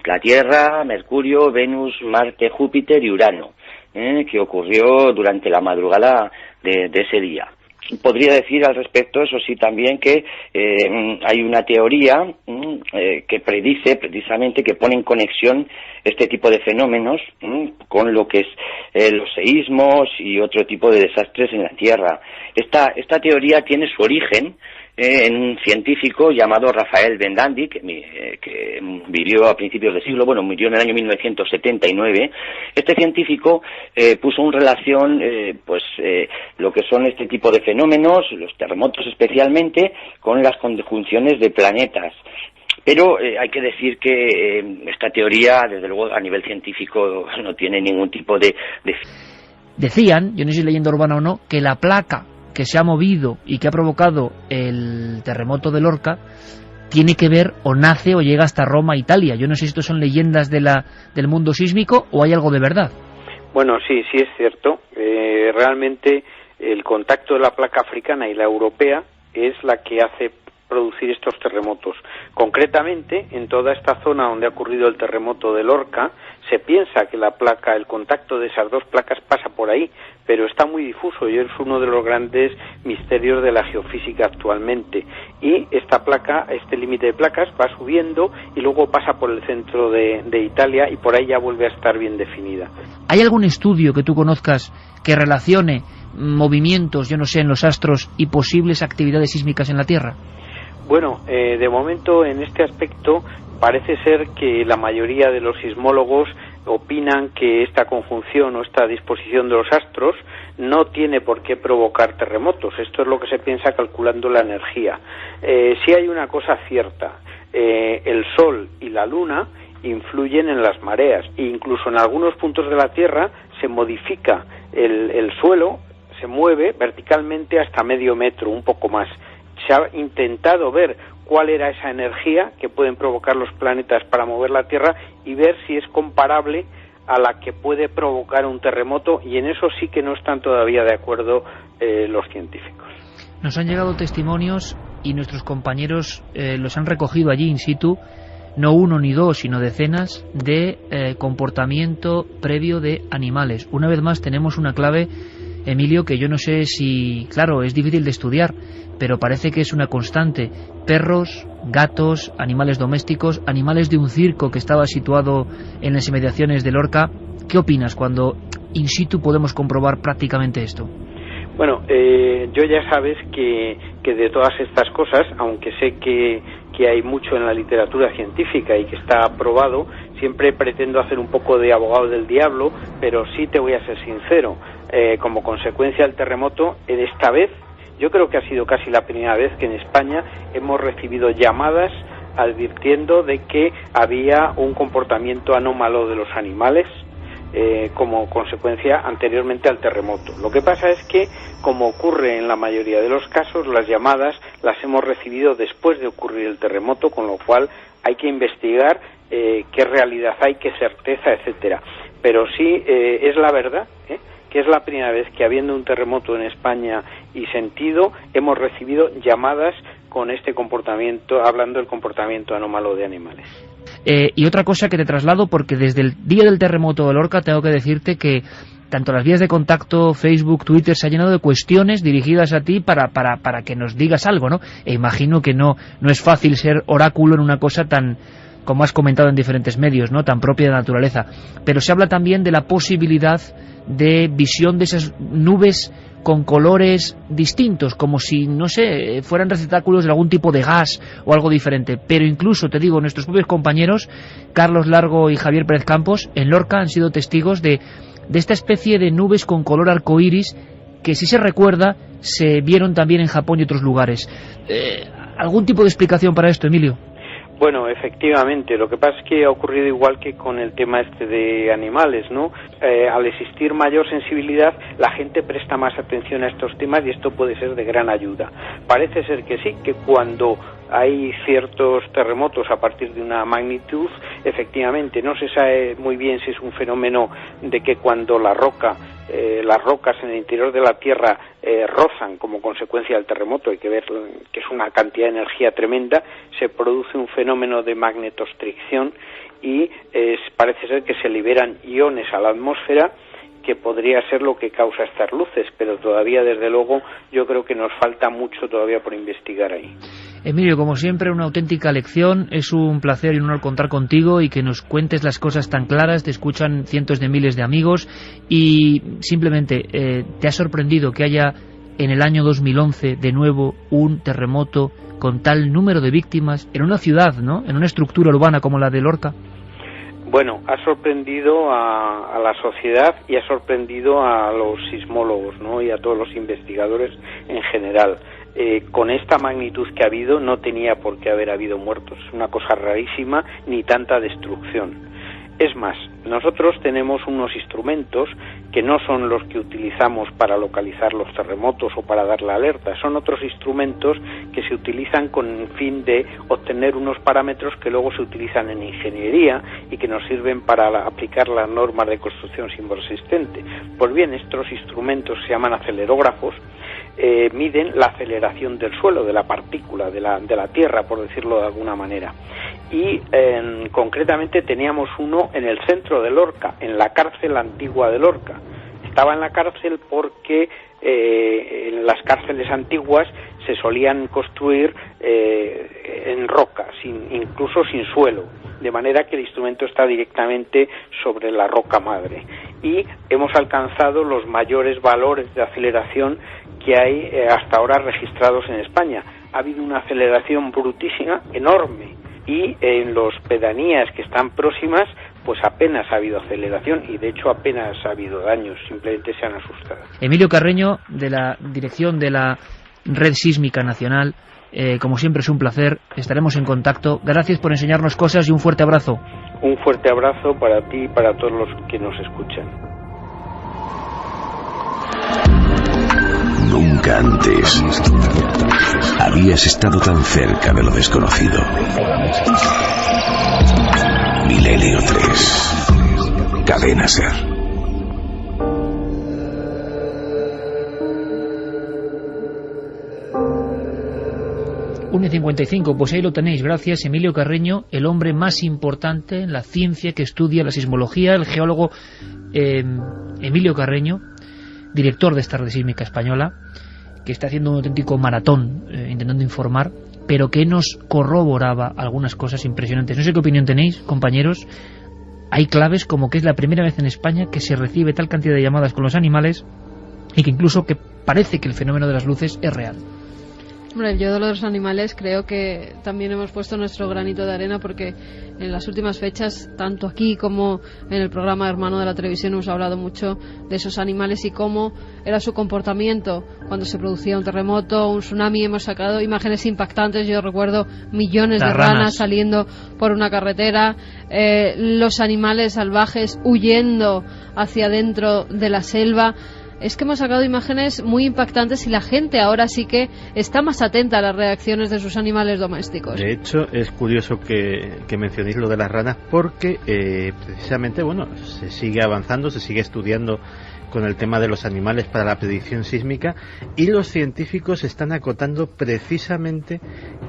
la Tierra, Mercurio, Venus, Marte, Júpiter y Urano, que ocurrió durante la madrugada de ese día. Podría decir al respecto, eso sí, también que hay una teoría que predice precisamente, que pone en conexión este tipo de fenómenos con lo que es los seísmos y otro tipo de desastres en la Tierra. Esta teoría tiene su origen en un científico llamado Rafael Bendandi, que vivió a principios del siglo, bueno, murió en el año 1979. Este científico puso en relación lo que son este tipo de fenómenos, los terremotos especialmente, con las conjunciones de planetas. Pero hay que decir que esta teoría, desde luego, a nivel científico no tiene ningún tipo de... Decían, yo no sé si es leyenda urbana o no, que la placa que se ha movido y que ha provocado el terremoto de Lorca tiene que ver, o nace o llega hasta Roma, Italia. Yo no sé si esto son leyendas del mundo sísmico o hay algo de verdad. Bueno, sí es cierto. Realmente el contacto de la placa africana y la europea es la que hace producir estos terremotos. Concretamente, en toda esta zona donde ha ocurrido el terremoto de Lorca, se piensa que el contacto de esas dos placas pasa por ahí, pero está muy difuso y es uno de los grandes misterios de la geofísica actualmente. Y esta placa, este límite de placas, va subiendo y luego pasa por el centro de Italia y por ahí ya vuelve a estar bien definida. ¿Hay algún estudio que tú conozcas que relacione movimientos, yo no sé, en los astros y posibles actividades sísmicas en la Tierra? Bueno, de momento en este aspecto parece ser que la mayoría de los sismólogos opinan que esta conjunción o esta disposición de los astros no tiene por qué provocar terremotos. Esto es lo que se piensa calculando la energía. Sí hay una cosa cierta, el Sol y la Luna influyen en las mareas e incluso en algunos puntos de la Tierra se modifica el suelo, se mueve verticalmente hasta medio metro, un poco más. Se ha intentado ver cuál era esa energía que pueden provocar los planetas para mover la Tierra y ver si es comparable a la que puede provocar un terremoto, y en eso sí que no están todavía de acuerdo los científicos. Nos han llegado testimonios y nuestros compañeros los han recogido allí in situ, no uno ni dos, sino decenas de comportamiento previo de animales. Una vez más tenemos una clave Emilio, que yo no sé si, claro, es difícil de estudiar, pero parece que es una constante. Perros, gatos, animales domésticos, animales de un circo que estaba situado en las inmediaciones de Lorca. ¿Qué opinas cuando in situ podemos comprobar prácticamente esto? Bueno, yo ya sabes que de todas estas cosas, aunque sé que hay mucho en la literatura científica y que está aprobado, siempre pretendo hacer un poco de abogado del diablo, pero sí te voy a ser sincero. Como consecuencia del terremoto, esta vez, yo creo que ha sido casi la primera vez que en España hemos recibido llamadas advirtiendo de que había un comportamiento anómalo de los animales como consecuencia anteriormente al terremoto. Lo que pasa es que, como ocurre en la mayoría de los casos, las llamadas las hemos recibido después de ocurrir el terremoto, con lo cual hay que investigar qué realidad hay, qué certeza, etcétera. Pero sí es la verdad, que es la primera vez que, habiendo un terremoto en España y sentido, hemos recibido llamadas con este comportamiento, hablando del comportamiento anómalo de animales. Y otra cosa que te traslado, porque desde el día del terremoto de Lorca tengo que decirte que tanto las vías de contacto, Facebook, Twitter, se ha llenado de cuestiones dirigidas a ti para que nos digas algo, ¿no? E imagino que no es fácil ser oráculo en una cosa tan, como has comentado en diferentes medios, ¿no?, tan propia de la naturaleza. Pero se habla también de la posibilidad de visión de esas nubes con colores distintos, como si, no sé, fueran receptáculos de algún tipo de gas o algo diferente. Pero incluso, te digo, nuestros propios compañeros, Carlos Largo y Javier Pérez Campos, en Lorca han sido testigos de esta especie de nubes con color arcoíris que, si se recuerda, se vieron también en Japón y otros lugares. ¿Algún tipo de explicación para esto, Emilio? Bueno, efectivamente, lo que pasa es que ha ocurrido igual que con el tema de animales, ¿no? Al existir mayor sensibilidad, la gente presta más atención a estos temas y esto puede ser de gran ayuda. Parece ser que sí, que cuando hay ciertos terremotos a partir de una magnitud, efectivamente, no se sabe muy bien si es un fenómeno de que cuando las rocas en el interior de la Tierra rozan como consecuencia del terremoto, hay que ver que es una cantidad de energía tremenda, se produce un fenómeno de magnetostricción y parece ser que se liberan iones a la atmósfera, que podría ser lo que causa estas luces, pero todavía, desde luego, yo creo que nos falta mucho todavía por investigar ahí. Emilio, como siempre, una auténtica lección. Es un placer y un honor contar contigo y que nos cuentes las cosas tan claras. Te escuchan cientos de miles de amigos y simplemente te ha sorprendido que haya en el año 2011 de nuevo un terremoto con tal número de víctimas en una ciudad, ¿no?, en una estructura urbana como la de Lorca. Bueno, ha sorprendido a la sociedad y ha sorprendido a los sismólogos, ¿no?, y a todos los investigadores en general. Con esta magnitud que ha habido no tenía por qué haber habido muertos. Es una cosa rarísima, ni tanta destrucción. Es más, nosotros tenemos unos instrumentos que no son los que utilizamos para localizar los terremotos o para dar la alerta, son otros instrumentos que se utilizan con el fin de obtener unos parámetros que luego se utilizan en ingeniería y que nos sirven para aplicar las normas de construcción sismoresistente. Pues bien, estos instrumentos se llaman acelerógrafos, miden la aceleración del suelo, de la partícula, de la tierra, por decirlo de alguna manera. Y concretamente teníamos uno en el centro de Lorca, en la cárcel antigua de Lorca. Estaba en la cárcel porque en las cárceles antiguas se solían construir en roca, incluso sin suelo, de manera que el instrumento está directamente sobre la roca madre. Y hemos alcanzado los mayores valores de aceleración que hay hasta ahora registrados en España. Ha habido una aceleración brutísima, enorme, y en las pedanías que están próximas, pues apenas ha habido aceleración y de hecho apenas ha habido daños, simplemente se han asustado. Emilio Carreño, de la dirección de la Red Sísmica Nacional, como siempre es un placer, estaremos en contacto. Gracias por enseñarnos cosas y un fuerte abrazo. Un fuerte abrazo para ti y para todos los que nos escuchan. Nunca antes habías estado tan cerca de lo desconocido. Milenio 3. Cadena SER. Une 55, pues ahí lo tenéis. Gracias, Emilio Carreño, el hombre más importante en la ciencia que estudia la sismología, el geólogo Emilio Carreño, director de esta red sísmica española, que está haciendo un auténtico maratón intentando informar, pero que nos corroboraba algunas cosas impresionantes. No sé qué opinión tenéis, compañeros. Hay claves como que es la primera vez en España que se recibe tal cantidad de llamadas con los animales y que incluso que parece que el fenómeno de las luces es real. Hombre, yo de los animales creo que también hemos puesto nuestro granito de arena, porque en las últimas fechas, tanto aquí como en el programa Hermano de la Televisión, hemos hablado mucho de esos animales y cómo era su comportamiento cuando se producía un terremoto, un tsunami. Hemos sacado imágenes impactantes. Yo recuerdo millones de ranas saliendo por una carretera, los animales salvajes huyendo hacia dentro de la selva. Es que hemos sacado imágenes muy impactantes y la gente ahora sí que está más atenta a las reacciones de sus animales domésticos. De hecho, es curioso que mencionéis lo de las ranas, porque precisamente, bueno, se sigue avanzando, se sigue estudiando con el tema de los animales para la predicción sísmica, y los científicos están acotando precisamente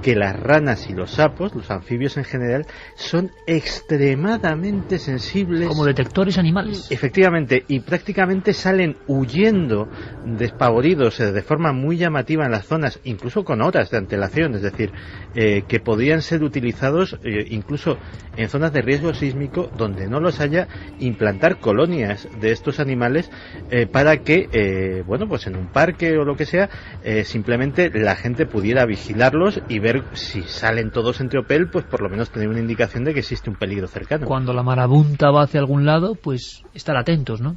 que las ranas y los sapos, los anfibios en general, son extremadamente sensibles como detectores animales. Efectivamente, y prácticamente salen huyendo despavoridos de forma muy llamativa en las zonas, incluso con horas de antelación, es decir, que podrían ser utilizados incluso en zonas de riesgo sísmico donde no los haya, implantar colonias de estos animales para que, bueno, pues en un parque o lo que sea, simplemente la gente pudiera vigilarlos y ver si salen todos en tropel, pues por lo menos tener una indicación de que existe un peligro cercano. Cuando la marabunta va hacia algún lado, pues estar atentos, ¿no?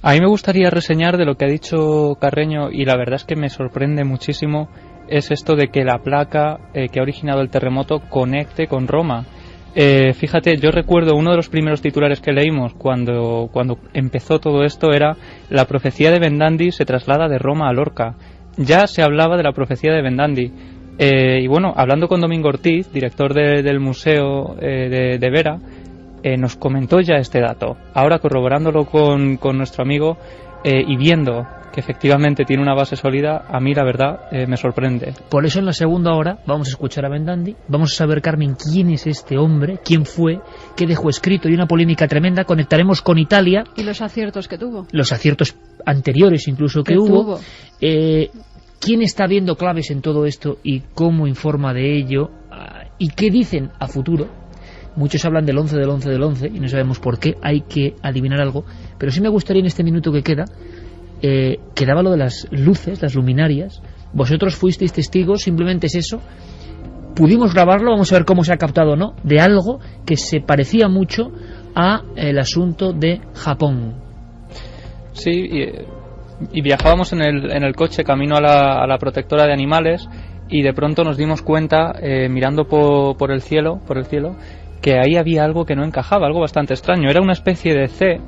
A mí me gustaría reseñar de lo que ha dicho Carreño, y la verdad es que me sorprende muchísimo, es esto de que la placa que ha originado el terremoto conecte con Roma. Fíjate, yo recuerdo uno de los primeros titulares que leímos cuando empezó todo esto era: la profecía de Bendandi se traslada de Roma a Lorca. Ya se hablaba de la profecía de Bendandi. Y bueno, hablando con Domingo Ortiz, director del museo de Vera, nos comentó ya este dato. Ahora, corroborándolo con nuestro amigo y viendo que efectivamente tiene una base sólida, a mí la verdad me sorprende. Por eso en la segunda hora vamos a escuchar a Bendandi, vamos a saber, Carmen, quién es este hombre, quién fue, qué dejó escrito, y una polémica tremenda. Conectaremos con Italia. Y los aciertos que tuvo. Los aciertos anteriores incluso que hubo. ¿Quién está viendo claves en todo esto y cómo informa de ello? ¿Y qué dicen a futuro? Muchos hablan del 11 del 11 del 11 y no sabemos por qué, hay que adivinar algo. Pero sí me gustaría en este minuto que queda, quedaba lo de las luces, las luminarias. Vosotros fuisteis testigos, simplemente es eso. Pudimos grabarlo, vamos a ver cómo se ha captado o no, de algo que se parecía mucho a el asunto de Japón. Sí, y viajábamos en el coche camino a la protectora de animales, y de pronto nos dimos cuenta, mirando por el cielo, que ahí había algo que no encajaba, algo bastante extraño. Era una especie de C,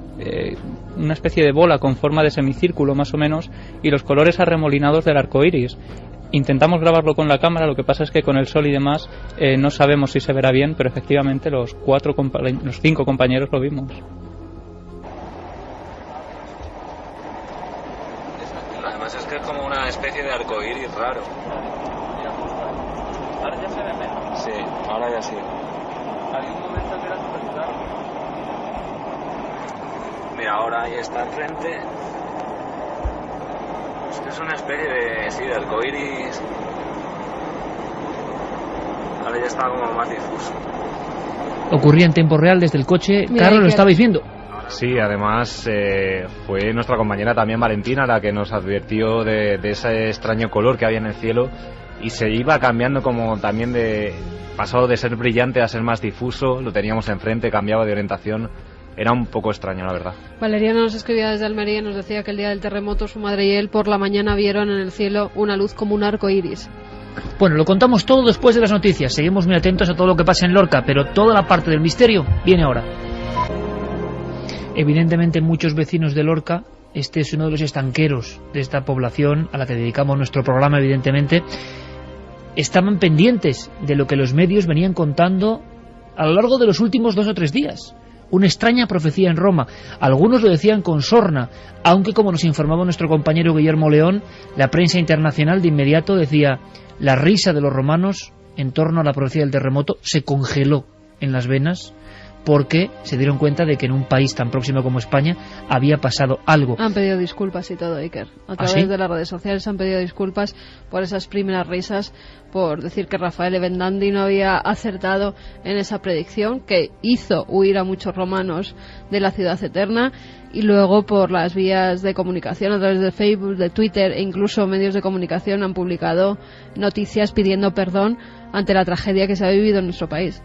una especie de bola con forma de semicírculo más o menos, y los colores arremolinados del arco iris. Intentamos grabarlo con la cámara, lo que pasa es que con el sol y demás no sabemos si se verá bien, pero efectivamente los 5 compañeros lo vimos. Además es que es como una especie de arco iris raro. Ahora ya se ve menos. Sí, ahora ya sí. Había un momento que era súper claro. Mira, ahora ahí está al frente. Es una especie de arcoiris. Ahora ya está como más difuso. Ocurría en tiempo real desde el coche. Carlos, ¿lo estabais viendo? Sí, además fue nuestra compañera también Valentina la que nos advirtió de ese extraño color que había en el cielo, y se iba cambiando, como también pasó de ser brillante a ser más difuso. Lo teníamos enfrente, cambiaba de orientación. Era un poco extraño, la verdad. Valeriana nos escribía desde Almería y nos decía que el día del terremoto su madre y él por la mañana vieron en el cielo una luz como un arco iris. Bueno, lo contamos todo después de las noticias. Seguimos muy atentos a todo lo que pasa en Lorca, pero toda la parte del misterio viene ahora. Evidentemente muchos vecinos de Lorca, este es uno de los estanqueros de esta población a la que dedicamos nuestro programa, evidentemente, estaban pendientes de lo que los medios venían contando a lo largo de los últimos 2 o 3 días. Una extraña profecía en Roma. Algunos lo decían con sorna, aunque, como nos informaba nuestro compañero Guillermo León, la prensa internacional de inmediato decía: la risa de los romanos en torno a la profecía del terremoto se congeló en las venas porque se dieron cuenta de que en un país tan próximo como España había pasado algo. Han pedido disculpas y todo, Iker. A través de las redes sociales han pedido disculpas por esas primeras risas, por decir que Rafael Ebendandi no había acertado en esa predicción que hizo huir a muchos romanos de la ciudad eterna, y luego por las vías de comunicación a través de Facebook, de Twitter e incluso medios de comunicación han publicado noticias pidiendo perdón ante la tragedia que se ha vivido en nuestro país.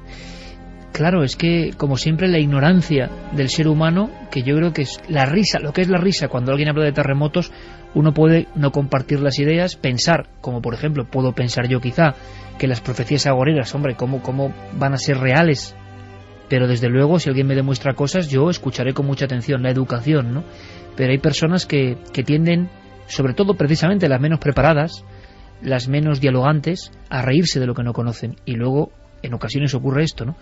Claro, es que, como siempre, la ignorancia del ser humano, que yo creo que es la risa, lo que es la risa cuando alguien habla de terremotos, uno puede no compartir las ideas, pensar, como por ejemplo, puedo pensar yo quizá, que las profecías agoreras, hombre, ¿cómo van a ser reales? Pero desde luego, si alguien me demuestra cosas, yo escucharé con mucha atención, la educación, ¿no? Pero hay personas que tienden, sobre todo precisamente las menos preparadas, las menos dialogantes, a reírse de lo que no conocen, y luego en ocasiones ocurre esto, ¿no?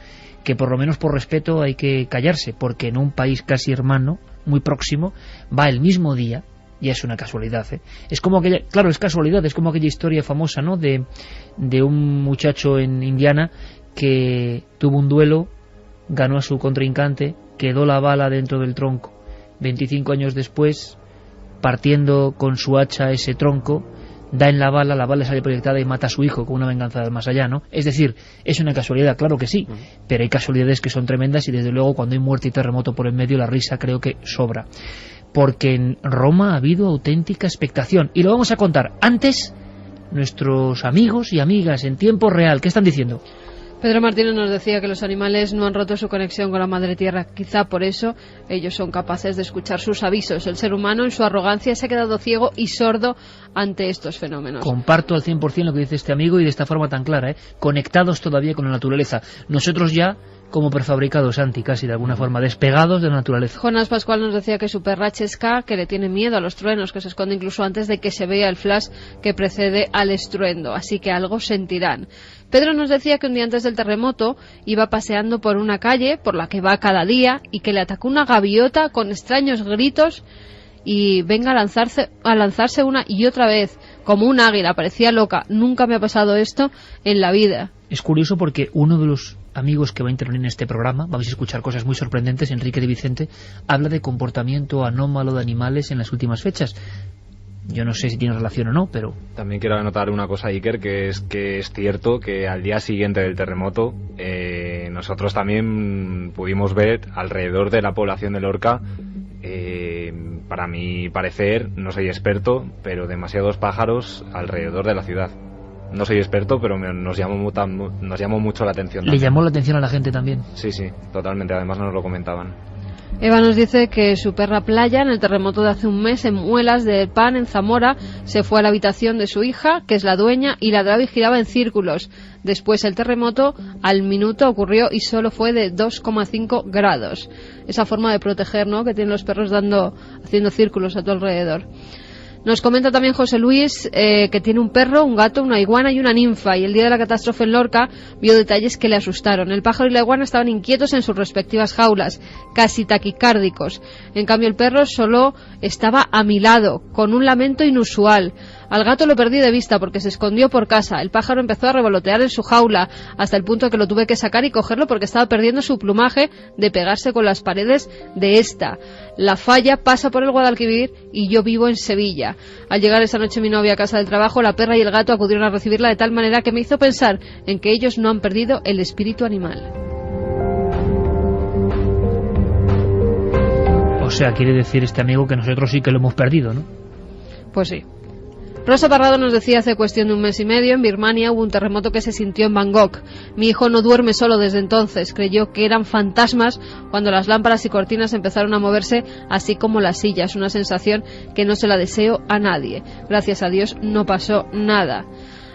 Que por lo menos por respeto hay que callarse, porque en un país casi hermano, muy próximo, va el mismo día, y es una casualidad, ¿eh? Es como aquella, claro, es casualidad, es como aquella historia famosa, ¿no? De un muchacho en Indiana que tuvo un duelo, ganó a su contrincante, quedó la bala dentro del tronco. 25 años después, partiendo con su hacha ese tronco, da en la bala sale proyectada y mata a su hijo con una venganza del más allá, ¿no? Es decir, es una casualidad, claro que sí, pero hay casualidades que son tremendas, y desde luego cuando hay muerte y terremoto por en medio, la risa creo que sobra, porque en Roma ha habido auténtica expectación, y lo vamos a contar. Antes, nuestros amigos y amigas en tiempo real, ¿qué están diciendo? Pedro Martínez nos decía que los animales no han roto su conexión con la madre tierra. Quizá por eso ellos son capaces de escuchar sus avisos. El ser humano, en su arrogancia, se ha quedado ciego y sordo ante estos fenómenos. Comparto al 100% lo que dice este amigo, y de esta forma tan clara, conectados todavía con la naturaleza. Nosotros ya como prefabricados, Santi, casi de alguna forma, despegados de la naturaleza. Jonás Pascual nos decía que su perra Chesca, que le tiene miedo a los truenos, que se esconde incluso antes de que se vea el flash que precede al estruendo, así que algo sentirán. Pedro nos decía que un día antes del terremoto iba paseando por una calle por la que va cada día y que le atacó una gaviota con extraños gritos y venga a lanzarse una y otra vez, como un águila, parecía loca. Nunca me ha pasado esto en la vida. Es curioso porque uno de los amigos que va a intervenir en este programa, vamos a escuchar cosas muy sorprendentes, Enrique de Vicente, habla de comportamiento anómalo de animales en las últimas fechas. Yo no sé si tiene relación o no, pero... También quiero anotar una cosa, Iker, que es cierto que al día siguiente del terremoto nosotros también pudimos ver alrededor de la población de Lorca, para mi parecer, no soy experto, pero demasiados pájaros alrededor de la ciudad. No soy experto, pero nos llamó mucho la atención. ¿Le llamó la atención a la gente también? Sí, totalmente, además nos lo comentaban. Eva nos dice que su perra Playa, en el terremoto de hace un mes en Muelas de Pan, en Zamora, se fue a la habitación de su hija, que es la dueña, y ladraba y giraba en círculos. Después el terremoto al minuto ocurrió y solo fue de 2,5 grados. Esa forma de proteger, ¿no?, que tienen los perros haciendo círculos a tu alrededor. Nos comenta también José Luis que tiene un perro, un gato, una iguana y una ninfa, y el día de la catástrofe en Lorca vio detalles que le asustaron. El pájaro y la iguana estaban inquietos en sus respectivas jaulas, casi taquicárdicos. En cambio el perro solo estaba a mi lado, con un lamento inusual. Al gato lo perdí de vista porque se escondió por casa. El pájaro empezó a revolotear en su jaula hasta el punto que lo tuve que sacar y cogerlo porque estaba perdiendo su plumaje de pegarse con las paredes de esta. La falla pasa por el Guadalquivir y yo vivo en Sevilla. Al llegar esa noche mi novia a casa del trabajo, la perra y el gato acudieron a recibirla de tal manera que me hizo pensar en que ellos no han perdido el espíritu animal. O sea, quiere decir este amigo que nosotros sí que lo hemos perdido, ¿no? Pues sí. Rosa Parrado nos decía hace cuestión de un mes y medio, en Birmania hubo un terremoto que se sintió en Bangkok. Mi hijo no duerme solo desde entonces, creyó que eran fantasmas cuando las lámparas y cortinas empezaron a moverse, así como las sillas, una sensación que no se la deseo a nadie. Gracias a Dios no pasó nada.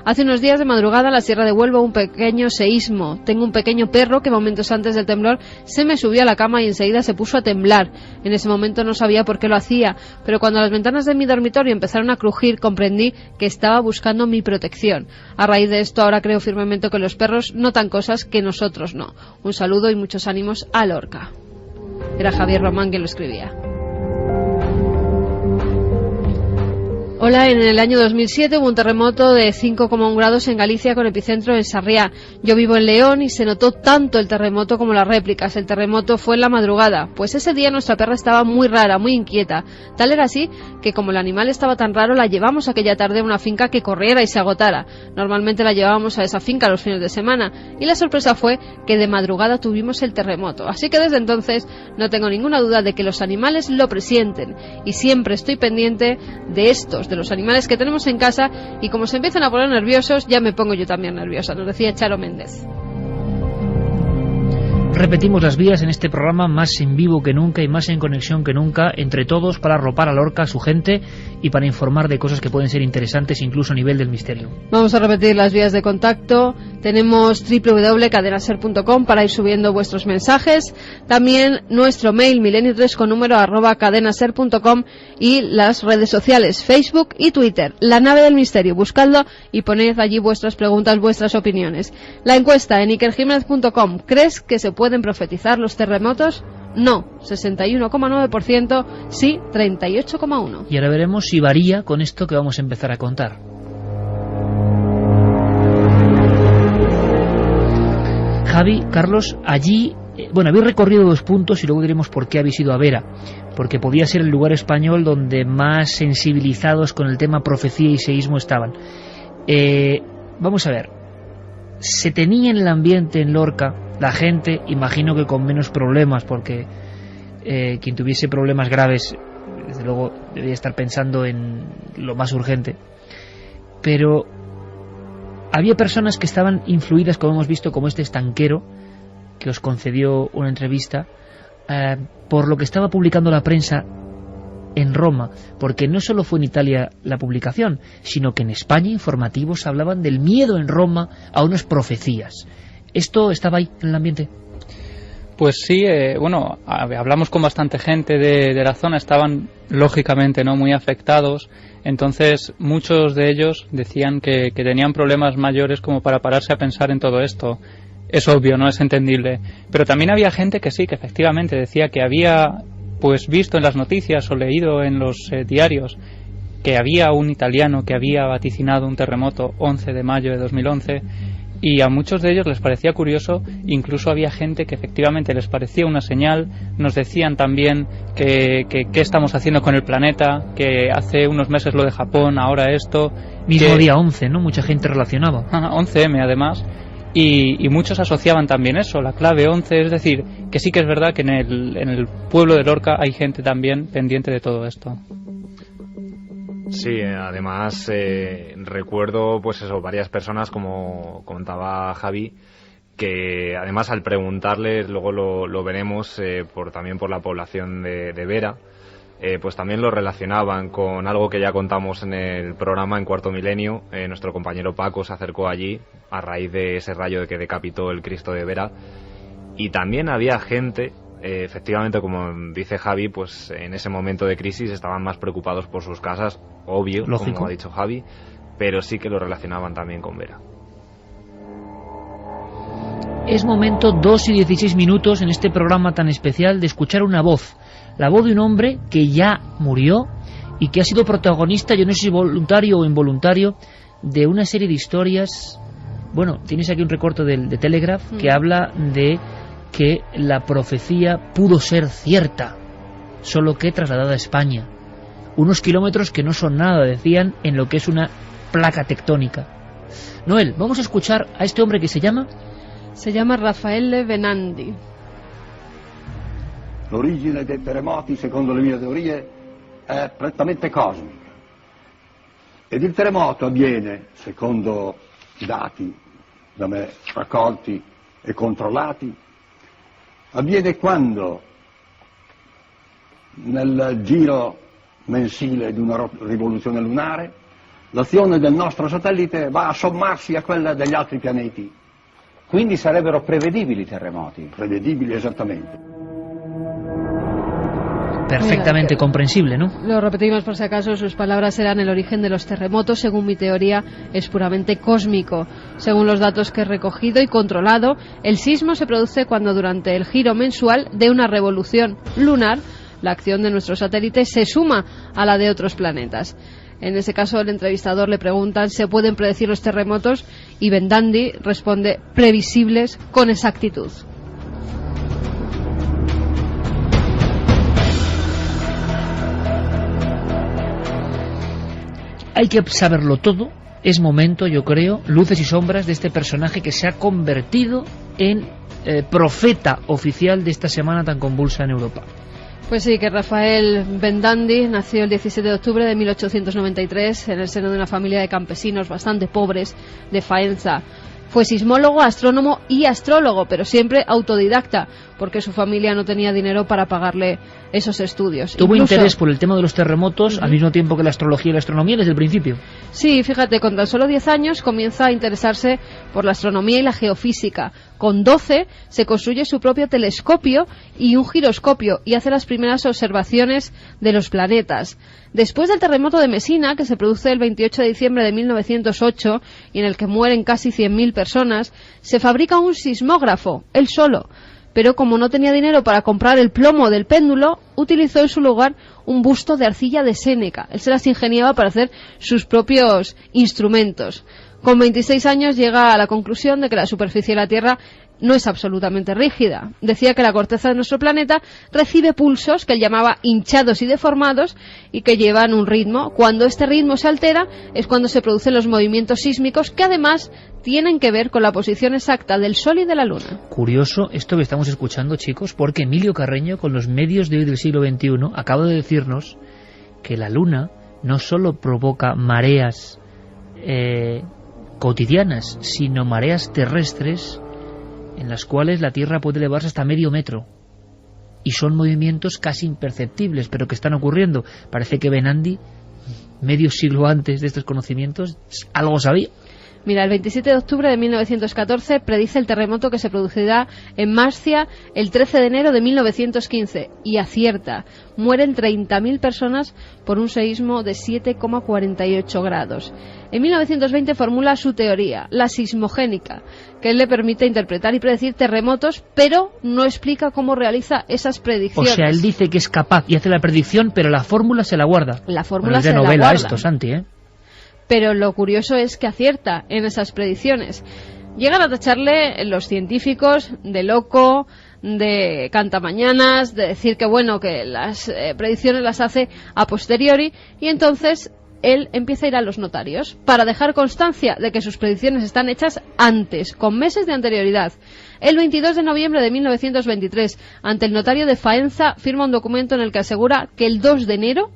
Hace unos días de madrugada en la Sierra de Huelva un pequeño seísmo. Tengo un pequeño perro que momentos antes del temblor se me subió a la cama y enseguida se puso a temblar. En ese momento no sabía por qué lo hacía, pero cuando las ventanas de mi dormitorio empezaron a crujir comprendí que estaba buscando mi protección. A raíz de esto ahora creo firmemente que los perros notan cosas que nosotros no. Un saludo y muchos ánimos a Lorca. Era Javier Román quien lo escribía. Hola, en el año 2007 hubo un terremoto de 5,1 grados en Galicia con epicentro en Sarriá. Yo vivo en León y se notó tanto el terremoto como las réplicas. El terremoto fue en la madrugada, pues ese día nuestra perra estaba muy rara, muy inquieta. Tal era así que como el animal estaba tan raro, la llevamos aquella tarde a una finca que corriera y se agotara. Normalmente la llevábamos a esa finca los fines de semana y la sorpresa fue que de madrugada tuvimos el terremoto. Así que desde entonces no tengo ninguna duda de que los animales lo presienten y siempre estoy pendiente de estos, de los animales que tenemos en casa, y como se empiezan a poner nerviosos, ya me pongo yo también nerviosa, nos decía Charo Méndez. Repetimos las vías en este programa, más en vivo que nunca y más en conexión que nunca, entre todos, para arropar a Lorca, a su gente, y para informar de cosas que pueden ser interesantes incluso a nivel del misterio. Vamos a repetir las vías de contacto. Tenemos www.cadenaser.com para ir subiendo vuestros mensajes. También nuestro mail milenio3@cadenaser.com y las redes sociales Facebook y Twitter. La nave del misterio, buscadlo y poned allí vuestras preguntas, vuestras opiniones. La encuesta en ikerjimenez.com. ¿Crees que se pueden profetizar los terremotos? No, 61,9%, sí, 38,1%. Y ahora veremos si varía con esto que vamos a empezar a contar. Javi, Carlos, allí, habéis recorrido 2 puntos y luego diremos por qué habéis ido a Vera, porque podía ser el lugar español donde más sensibilizados con el tema profecía y seísmo estaban. Vamos a ver, se tenía en el ambiente en Lorca, la gente, imagino que con menos problemas, porque quien tuviese problemas graves, desde luego, debía estar pensando en lo más urgente, pero había personas que estaban influidas, como hemos visto, como este estanquero que os concedió una entrevista, por lo que estaba publicando la prensa en Roma, porque no solo fue en Italia la publicación, sino que en España informativos hablaban del miedo en Roma a unas profecías. ¿Esto estaba ahí en el ambiente? Pues sí, hablamos con bastante gente de la zona, estaban lógicamente no muy afectados, entonces muchos de ellos decían que tenían problemas mayores como para pararse a pensar en todo esto. Es obvio, no es entendible, pero también había gente que sí, que efectivamente decía que había pues visto en las noticias o leído en los diarios que había un italiano que había vaticinado un terremoto 11 de mayo de 2011, y a muchos de ellos les parecía curioso. Incluso había gente que efectivamente les parecía una señal. Nos decían también que qué estamos haciendo con el planeta, que hace unos meses lo de Japón, ahora esto. Mismo día 11, ¿no? Mucha gente relacionaba. 11M además. Y muchos asociaban también eso, la clave 11, es decir, que sí que es verdad que en el pueblo de Lorca hay gente también pendiente de todo esto. Sí, además recuerdo pues eso, varias personas, como contaba Javi, que además al preguntarles, luego lo veremos, también por la población de Vera, pues también lo relacionaban con algo que ya contamos en el programa en Cuarto Milenio. Nuestro compañero Paco se acercó allí a raíz de ese rayo que decapitó el Cristo de Vera, y también había gente, efectivamente, como dice Javi, pues en ese momento de crisis estaban más preocupados por sus casas, obvio, lógico, como ha dicho Javi, pero sí que lo relacionaban también con Vera. Es momento, 2:16 en este programa tan especial, de escuchar una voz, la voz de un hombre que ya murió y que ha sido protagonista, yo no sé si voluntario o involuntario, de una serie de historias. Bueno, tienes aquí un recorte de Telegraph que habla de que la profecía pudo ser cierta, solo que trasladada a España. Unos kilómetros que no son nada, decían, en lo que es una placa tectónica. Noel, vamos a escuchar a este hombre que se llama Raffaele Venandi. L'origine dei terremoti, secondo le mie teorie, è prettamente cosmica. Ed il terremoto avviene, secondo i dati da me raccolti e controllati, avviene quando nel giro mensile di una rivoluzione lunare l'azione del nostro satellite va a sommarsi a quella degli altri pianeti. Quindi sarebbero prevedibili i terremoti? Prevedibili, esattamente. Perfectamente comprensible, ¿no? Lo repetimos por si acaso, sus palabras eran: el origen de los terremotos, según mi teoría, es puramente cósmico. Según los datos que he recogido y controlado, el sismo se produce cuando durante el giro mensual de una revolución lunar La acción de nuestro satélite se suma a la de otros planetas. En ese caso, el entrevistador le preguntan, ¿se pueden predecir los terremotos? Y Bendandi responde, previsibles con exactitud. Hay que saberlo todo. Es momento, yo creo, luces y sombras de este personaje que se ha convertido en profeta oficial de esta semana tan convulsa en Europa. Pues sí, que Rafael Bendandi nació el 17 de octubre de 1893 en el seno de una familia de campesinos bastante pobres de Faenza. Fue sismólogo, astrónomo y astrólogo, pero siempre autodidacta, porque su familia no tenía dinero para pagarle esos estudios. Tuvo interés por el tema de los terremotos al mismo tiempo que la astrología y la astronomía desde el principio. Sí, fíjate, con tan solo 10 años comienza a interesarse por la astronomía y la geofísica. Con 12 se construye su propio telescopio y un giroscopio y hace las primeras observaciones de los planetas. Después del terremoto de Mesina, que se produce el 28 de diciembre de 1908 y en el que mueren casi 100.000 personas, se fabrica un sismógrafo, él solo. Pero como no tenía dinero para comprar el plomo del péndulo, utilizó en su lugar un busto de arcilla de Séneca. Él se las ingeniaba para hacer sus propios instrumentos. Con 26 años llega a la conclusión de que la superficie de la Tierra no es absolutamente rígida. Decía que la corteza de nuestro planeta recibe pulsos que él llamaba hinchados y deformados y que llevan un ritmo. Cuando este ritmo se altera es cuando se producen los movimientos sísmicos que además tienen que ver con la posición exacta del Sol y de la Luna. Curioso esto que estamos escuchando, chicos, porque Emilio Carreño, con los medios de hoy del siglo XXI, acaba de decirnos que la Luna no solo provoca mareas cotidianas, sino mareas terrestres en las cuales la Tierra puede elevarse hasta medio metro. Y son movimientos casi imperceptibles, pero que están ocurriendo. Parece que Bendandi, medio siglo antes de estos conocimientos, algo sabía. Mira, el 27 de octubre de 1914 predice el terremoto que se producirá en Marcia el 13 de enero de 1915 y acierta. Mueren 30.000 personas por un seísmo de 7,48 grados. En 1920 formula su teoría, la sismogénica, que le permite interpretar y predecir terremotos, pero no explica cómo realiza esas predicciones. O sea, él dice que es capaz y hace la predicción, pero la fórmula se la guarda. La fórmula se la guarda. Esto, Santi, ¿eh? Pero lo curioso es que acierta en esas predicciones. Llegan a tacharle los científicos de loco, de cantamañanas, de decir que bueno, que las predicciones las hace a posteriori, y entonces él empieza a ir a los notarios para dejar constancia de que sus predicciones están hechas antes, con meses de anterioridad. El 22 de noviembre de 1923, ante el notario de Faenza, firma un documento en el que asegura que el 2 de enero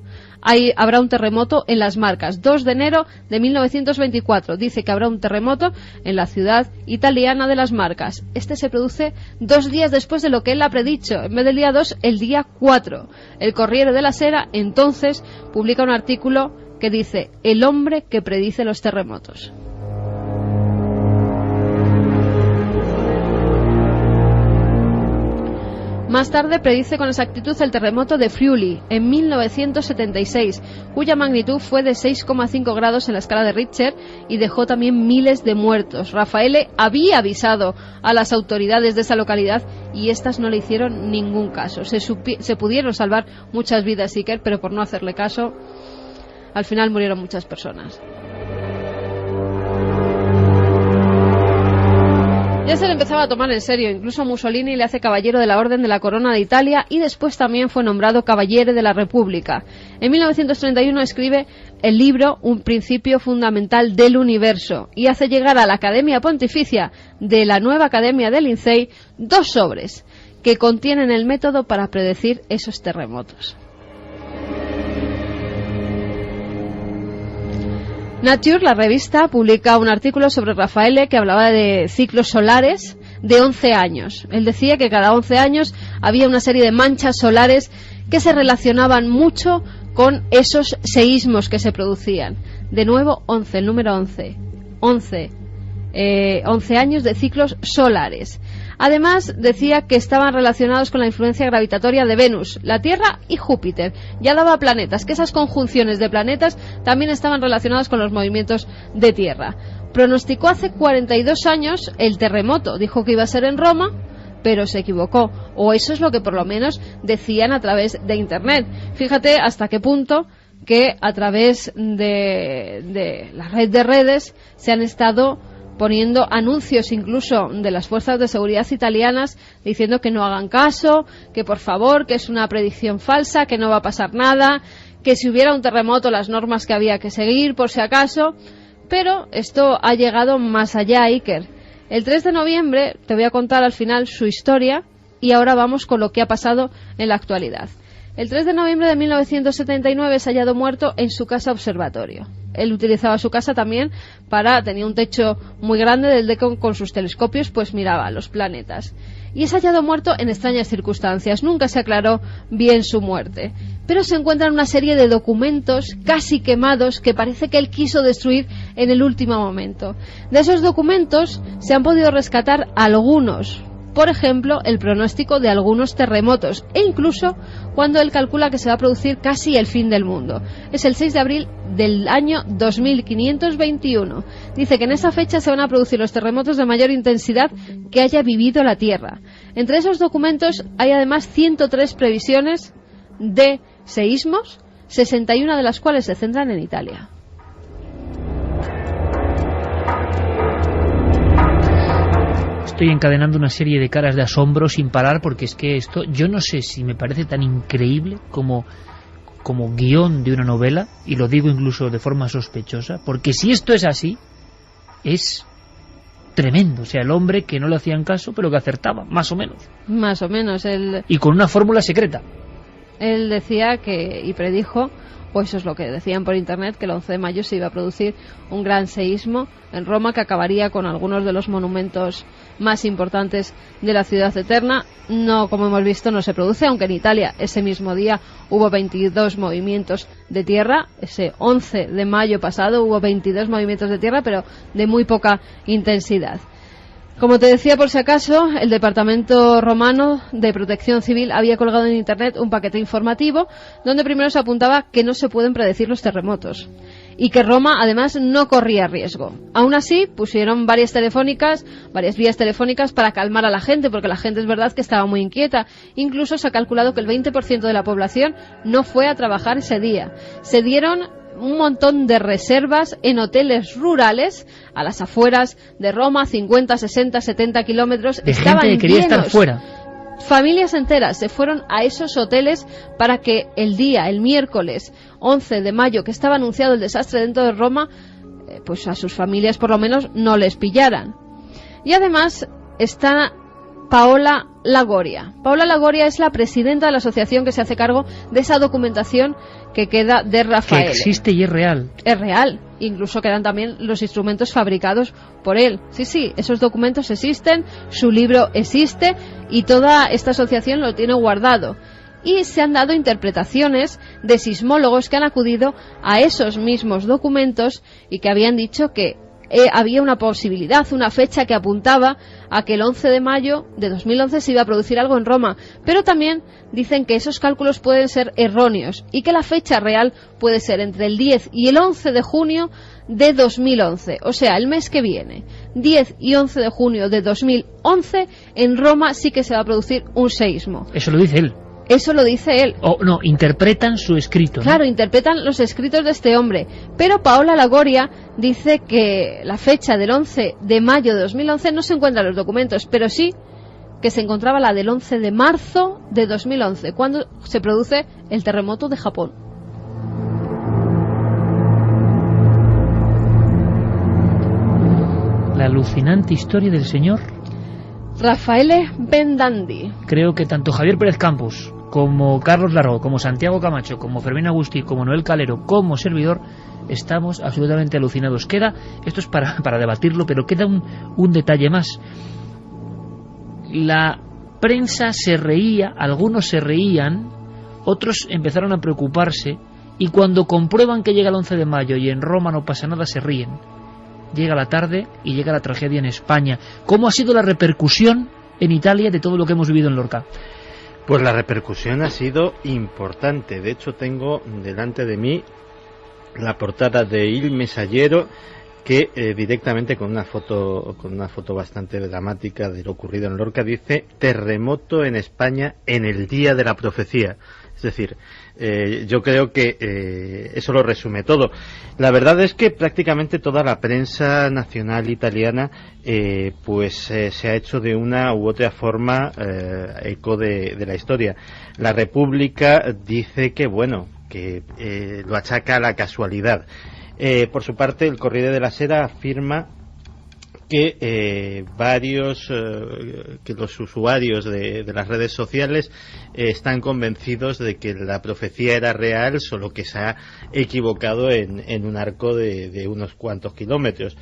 habrá un terremoto en Las Marcas. 2 de enero de 1924. Dice que habrá un terremoto en la ciudad italiana de Las Marcas. Este se produce 2 días después de lo que él ha predicho. En vez del día 2, el día 4. El Corriere della Sera, entonces, publica un artículo que dice: el hombre que predice los terremotos. Más tarde predice con exactitud el terremoto de Friuli en 1976, cuya magnitud fue de 6,5 grados en la escala de Richter y dejó también miles de muertos. Raffaele había avisado a las autoridades de esa localidad y estas no le hicieron ningún caso. Se pudieron salvar muchas vidas, Iker, pero por no hacerle caso, al final murieron muchas personas. Ya se le empezaba a tomar en serio, incluso Mussolini le hace caballero de la Orden de la Corona de Italia y después también fue nombrado Cavaliere de la República. En 1931 escribe el libro Un principio fundamental del universo y hace llegar a la Academia Pontificia de la nueva Academia de Lindsay 2 sobres que contienen el método para predecir esos terremotos. Nature, la revista, publica un artículo sobre Raffaele que hablaba de ciclos solares de 11 años. Él decía que cada 11 años había una serie de manchas solares que se relacionaban mucho con esos seísmos que se producían. De nuevo, 11, el número 11. 11 años de ciclos solares. Además, decía que estaban relacionados con la influencia gravitatoria de Venus, la Tierra y Júpiter. Ya daba planetas, que esas conjunciones de planetas también estaban relacionadas con los movimientos de Tierra. Pronosticó hace 42 años el terremoto. Dijo que iba a ser en Roma, pero se equivocó, o eso es lo que por lo menos decían a través de Internet. Fíjate hasta qué punto que a través de la red de redes se han estado poniendo anuncios incluso de las fuerzas de seguridad italianas diciendo que no hagan caso, que por favor, que es una predicción falsa, que no va a pasar nada, que si hubiera un terremoto las normas que había que seguir por si acaso. Pero esto ha llegado más allá, Iker. El 3 de noviembre te voy a contar al final su historia y ahora vamos con lo que ha pasado en la actualidad. El 3 de noviembre de 1979 es hallado muerto en su casa observatorio. Él utilizaba su casa también tenía un techo muy grande del que con sus telescopios pues miraba los planetas. Y es hallado muerto en extrañas circunstancias. Nunca se aclaró bien su muerte. Pero se encuentran una serie de documentos casi quemados que parece que él quiso destruir en el último momento. De esos documentos se han podido rescatar algunos. Por ejemplo, el pronóstico de algunos terremotos e incluso cuando él calcula que se va a producir casi el fin del mundo. Es el 6 de abril del año 2521. Dice que en esa fecha se van a producir los terremotos de mayor intensidad que haya vivido la Tierra. Entre esos documentos hay además 103 previsiones de seísmos, 61 de las cuales se centran en Italia. Estoy encadenando una serie de caras de asombro sin parar porque es que esto, yo no sé si me parece tan increíble como guión de una novela, y lo digo incluso de forma sospechosa, porque si esto es así, es tremendo. O sea, el hombre que no le hacían caso, pero que acertaba, más o menos. Más o menos. Y con una fórmula secreta. Él decía y predijo, pues eso es lo que decían por internet, que el 11 de mayo se iba a producir un gran seísmo en Roma que acabaría con algunos de los monumentos más importantes de la ciudad eterna. No, como hemos visto, no se produce, aunque en Italia ese mismo día hubo 22 movimientos de tierra. Ese 11 de mayo pasado hubo 22 movimientos de tierra, pero de muy poca intensidad. Como te decía, por si acaso, el Departamento Romano de Protección Civil había colgado en Internet un paquete informativo donde primero se apuntaba que no se pueden predecir los terremotos y que Roma, además, no corría riesgo. Aún así, pusieron varias vías telefónicas para calmar a la gente, porque la gente es verdad que estaba muy inquieta. Incluso se ha calculado que el 20% de la población no fue a trabajar ese día. Se dieron un montón de reservas en hoteles rurales a las afueras de Roma, 50, 60, 70 kilómetros. Estaban gente que quería estar fuera. Familias enteras se fueron a esos hoteles para que el miércoles 11 de mayo, que estaba anunciado el desastre dentro de Roma, pues a sus familias por lo menos no les pillaran. Y además está Paola Lagoria. Paola Lagoria es la presidenta de la asociación que se hace cargo de esa documentación que queda de Raffaele. Que existe y es real. Es real. Incluso quedan también los instrumentos fabricados por él. Sí, esos documentos existen, su libro existe y toda esta asociación lo tiene guardado. Y se han dado interpretaciones de sismólogos que han acudido a esos mismos documentos y que habían dicho que había una posibilidad, una fecha que apuntaba a que el 11 de mayo de 2011 se iba a producir algo en Roma, pero también dicen que esos cálculos pueden ser erróneos y que la fecha real puede ser entre el 10 y el 11 de junio de 2011, o sea, el mes que viene. 10 y 11 de junio de 2011 en Roma sí que se va a producir un seísmo. Eso lo dice él. Eso lo dice él. No, interpretan su escrito, ¿no? Claro, interpretan los escritos de este hombre. Pero Paola Lagoria dice que la fecha del 11 de mayo de 2011 no se encuentra en los documentos, pero sí que se encontraba la del 11 de marzo de 2011, cuando se produce el terremoto de Japón. La alucinante historia del señor Raffaele Bendandi. Creo que tanto Javier Pérez Campos como Carlos Larro, como Santiago Camacho, como Fermín Agustí, como Noel Calero, como servidor, estamos absolutamente alucinados. Esto es para debatirlo, pero queda un detalle más. La prensa se reía, algunos se reían, otros empezaron a preocuparse, y cuando comprueban que llega el 11 de mayo y en Roma no pasa nada, se ríen. Llega la tarde y llega la tragedia en España. ¿Cómo ha sido la repercusión en Italia de todo lo que hemos vivido en Lorca? Pues la repercusión ha sido importante. De hecho, tengo delante de mí la portada de Il Messaggero que directamente con una foto bastante dramática de lo ocurrido en Lorca dice: terremoto en España en el día de la profecía. Es decir, yo creo que eso lo resume todo. La verdad es que prácticamente toda la prensa nacional italiana se ha hecho de una u otra forma eco de la historia. La República dice que lo achaca a la casualidad. Por su parte, el Corriere della Sera afirma que los usuarios de las redes sociales están convencidos de que la profecía era real, solo que se ha equivocado en un arco de unos cuantos kilómetros.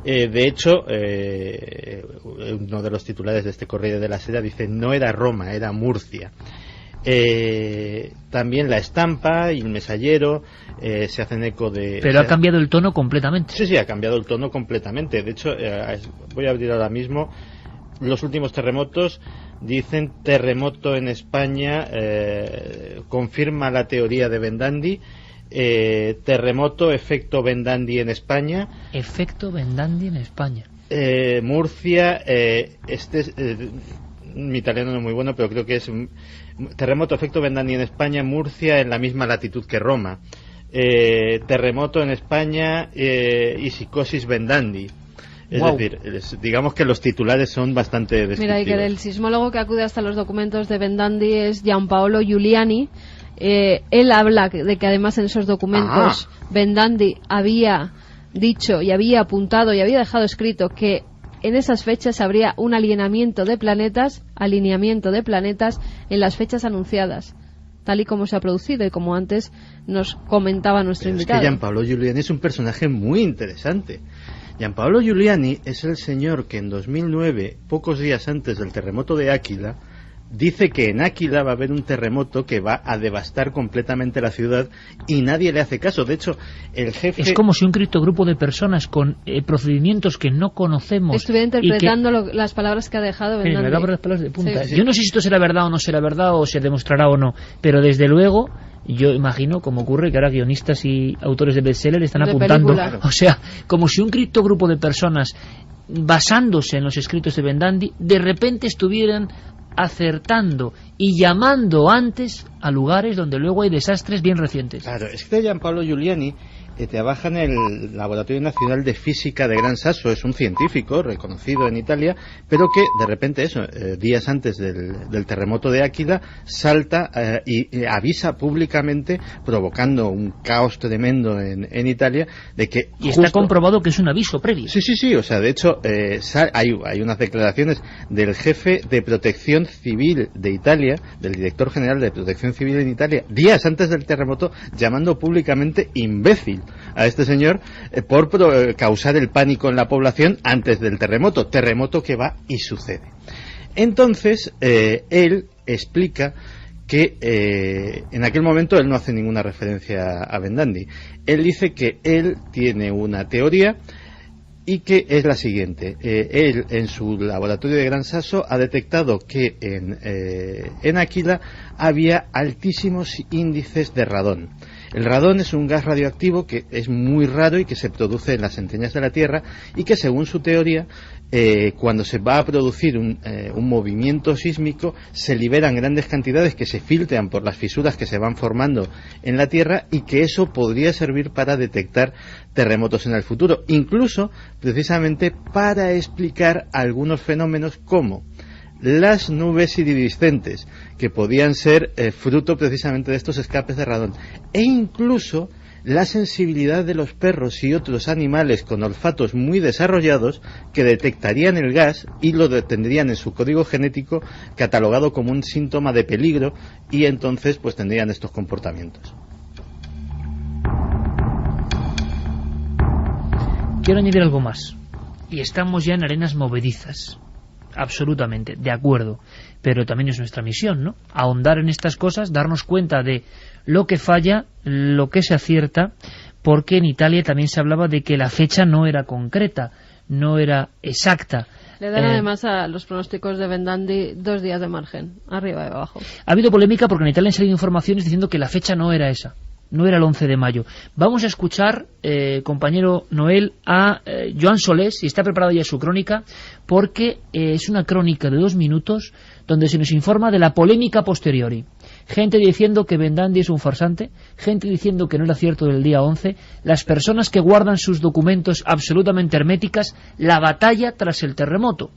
De hecho, uno de los titulares de este Corriere della Sera dice: no era Roma, era Murcia. También La Estampa y El Mensajero se hacen eco de... Pero ha cambiado el tono completamente. Sí, ha cambiado el tono completamente. De hecho, voy a abrir ahora mismo los últimos terremotos. Dicen: terremoto en España, confirma la teoría de Vendandi. Terremoto, efecto Vendandi en España. Efecto Vendandi en España. Murcia, mi italiano no es muy bueno, pero creo que es terremoto, efecto Vendandi en España, Murcia en la misma latitud que Roma. Terremoto en España y psicosis Vendandi. Es decir, digamos que los titulares son bastante descriptivos. Mira, y que el sismólogo que acude hasta los documentos de Vendandi es Gianpaolo Giuliani. Él habla de que además en esos documentos Vendandi había dicho y había apuntado y había dejado escrito que en esas fechas habría un alineamiento de planetas en las fechas anunciadas, tal y como se ha producido y como antes nos comentaba nuestro invitado. Es que Gianpaolo Giuliani es un personaje muy interesante. Gianpaolo Giuliani es el señor que en 2009, pocos días antes del terremoto de Áquila, dice que en Áquila va a haber un terremoto que va a devastar completamente la ciudad y nadie le hace caso. De hecho, el jefe... Es como si un criptogrupo de personas con procedimientos que no conocemos... estuviera interpretando las palabras que ha dejado Vendandi. Me las palabras de punta. Sí. Yo no sé si esto será verdad o no será verdad, o se demostrará o no, pero desde luego... Yo imagino, como ocurre, que ahora guionistas y autores de bestseller están apuntando. Película. O sea, como si un criptogrupo de personas, basándose en los escritos de Vendandi, de repente estuvieran acertando y llamando antes a lugares donde luego hay desastres bien recientes. Claro, es que Gianpaolo Giuliani trabaja en el Laboratorio Nacional de Física de Gran Sasso, es un científico reconocido en Italia, pero que de repente días antes del terremoto de Áquila salta y avisa públicamente, provocando un caos tremendo en Italia, de que... Y está comprobado que es un aviso previo. Sí, o sea, de hecho hay unas declaraciones del jefe de Protección Civil de Italia, del director general de Protección Civil en Italia, días antes del terremoto, llamando públicamente imbécil a este señor por causar el pánico en la población antes del terremoto que va y sucede. Entonces él explica que en aquel momento él no hace ninguna referencia a Vendandi. Él dice que él tiene una teoría y que es la siguiente. Él en su laboratorio de Gran Sasso ha detectado que en Áquila había altísimos índices de radón. El radón es un gas radioactivo que es muy raro y que se produce en las entrañas de la Tierra y que, según su teoría, cuando se va a producir un movimiento sísmico, se liberan grandes cantidades que se filtran por las fisuras que se van formando en la Tierra y que eso podría servir para detectar terremotos en el futuro, incluso precisamente para explicar algunos fenómenos como las nubes iridiscentes, que podían ser fruto precisamente de estos escapes de radón, e incluso la sensibilidad de los perros y otros animales con olfatos muy desarrollados que detectarían el gas y lo tendrían en su código genético catalogado como un síntoma de peligro, y entonces pues tendrían estos comportamientos. Quiero añadir algo más, y estamos ya en arenas movedizas. Absolutamente, de acuerdo, pero también es nuestra misión, ¿no? Ahondar en estas cosas, darnos cuenta de lo que falla, lo que se acierta, porque en Italia también se hablaba de que la fecha no era concreta, no era exacta. Le dan además a los pronósticos de Vendandi 2 días de margen, arriba y abajo. Ha habido polémica porque en Italia han salido informaciones diciendo que la fecha no era esa. no era el 11 de mayo. Vamos a escuchar, compañero Noel, a Joan Solés, si está preparado ya su crónica, porque es una crónica de 2 minutos donde se nos informa de la polémica posteriori. Gente diciendo que Bendandi es un farsante, gente diciendo que no era cierto del día 11, las personas que guardan sus documentos absolutamente herméticas, la batalla tras el terremoto.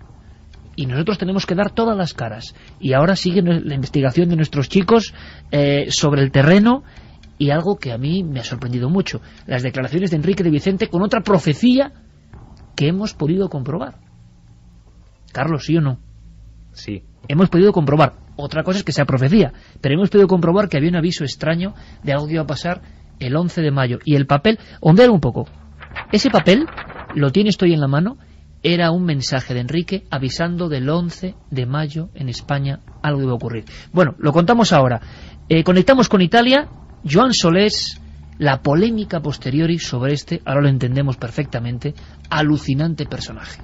Y nosotros tenemos que dar todas las caras. Y ahora sigue la investigación de nuestros chicos sobre el terreno, y algo que a mí me ha sorprendido mucho, las declaraciones de Enrique de Vicente con otra profecía que hemos podido comprobar. Carlos, ¿sí o no? Sí. Hemos podido comprobar. Otra cosa es que sea profecía, pero hemos podido comprobar que había un aviso extraño de algo que iba a pasar el 11 de mayo. Y el papel, ondealo un poco. Ese papel, lo tienes tú ahí en la mano, era un mensaje de Enrique avisando del 11 de mayo en España algo iba a ocurrir. Bueno, lo contamos ahora. Conectamos con Italia. Joan Solés, la polémica posteriori sobre este, ahora lo entendemos perfectamente, alucinante personaje.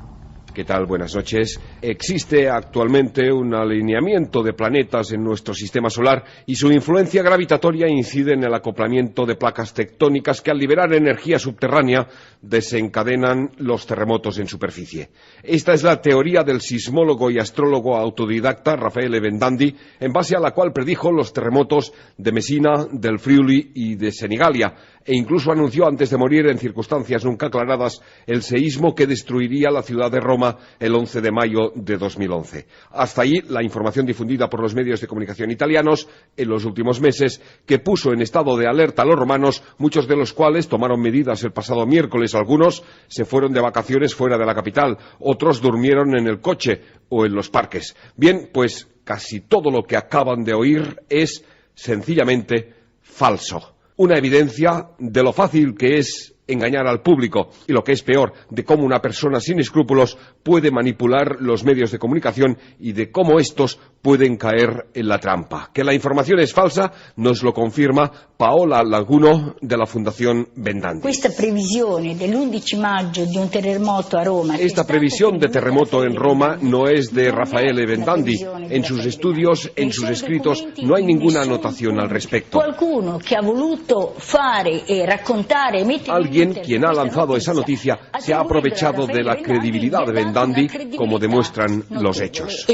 ¿Qué tal? Buenas noches. Existe actualmente un alineamiento de planetas en nuestro sistema solar y su influencia gravitatoria incide en el acoplamiento de placas tectónicas que al liberar energía subterránea desencadenan los terremotos en superficie. Esta es la teoría del sismólogo y astrólogo autodidacta Raffaele Bendandi, en base a la cual predijo los terremotos de Messina, del Friuli y de Senigallia, e incluso anunció antes de morir, en circunstancias nunca aclaradas, el seísmo que destruiría la ciudad de Roma el 11 de mayo de 2011. Hasta ahí la información difundida por los medios de comunicación italianos en los últimos meses, que puso en estado de alerta a los romanos, muchos de los cuales tomaron medidas el pasado miércoles. Algunos se fueron de vacaciones fuera de la capital, otros durmieron en el coche o en los parques. Bien, pues casi todo lo que acaban de oír es sencillamente falso. Una evidencia de lo fácil que es engañar al público y, lo que es peor, de cómo una persona sin escrúpulos puede manipular los medios de comunicación y de cómo estos pueden caer en la trampa. Que la información es falsa nos lo confirma Paola Laguno de la Fundación Bendandi. Esta previsión del 11 de mayo de un terremoto a Roma. Esta previsión de terremoto en Roma no es de Raffaele Bendandi. En sus estudios, en sus escritos, no hay ninguna anotación al respecto. Alguien quien ha lanzado esa noticia se ha aprovechado de la credibilidad de Bendandi, como demuestran los hechos.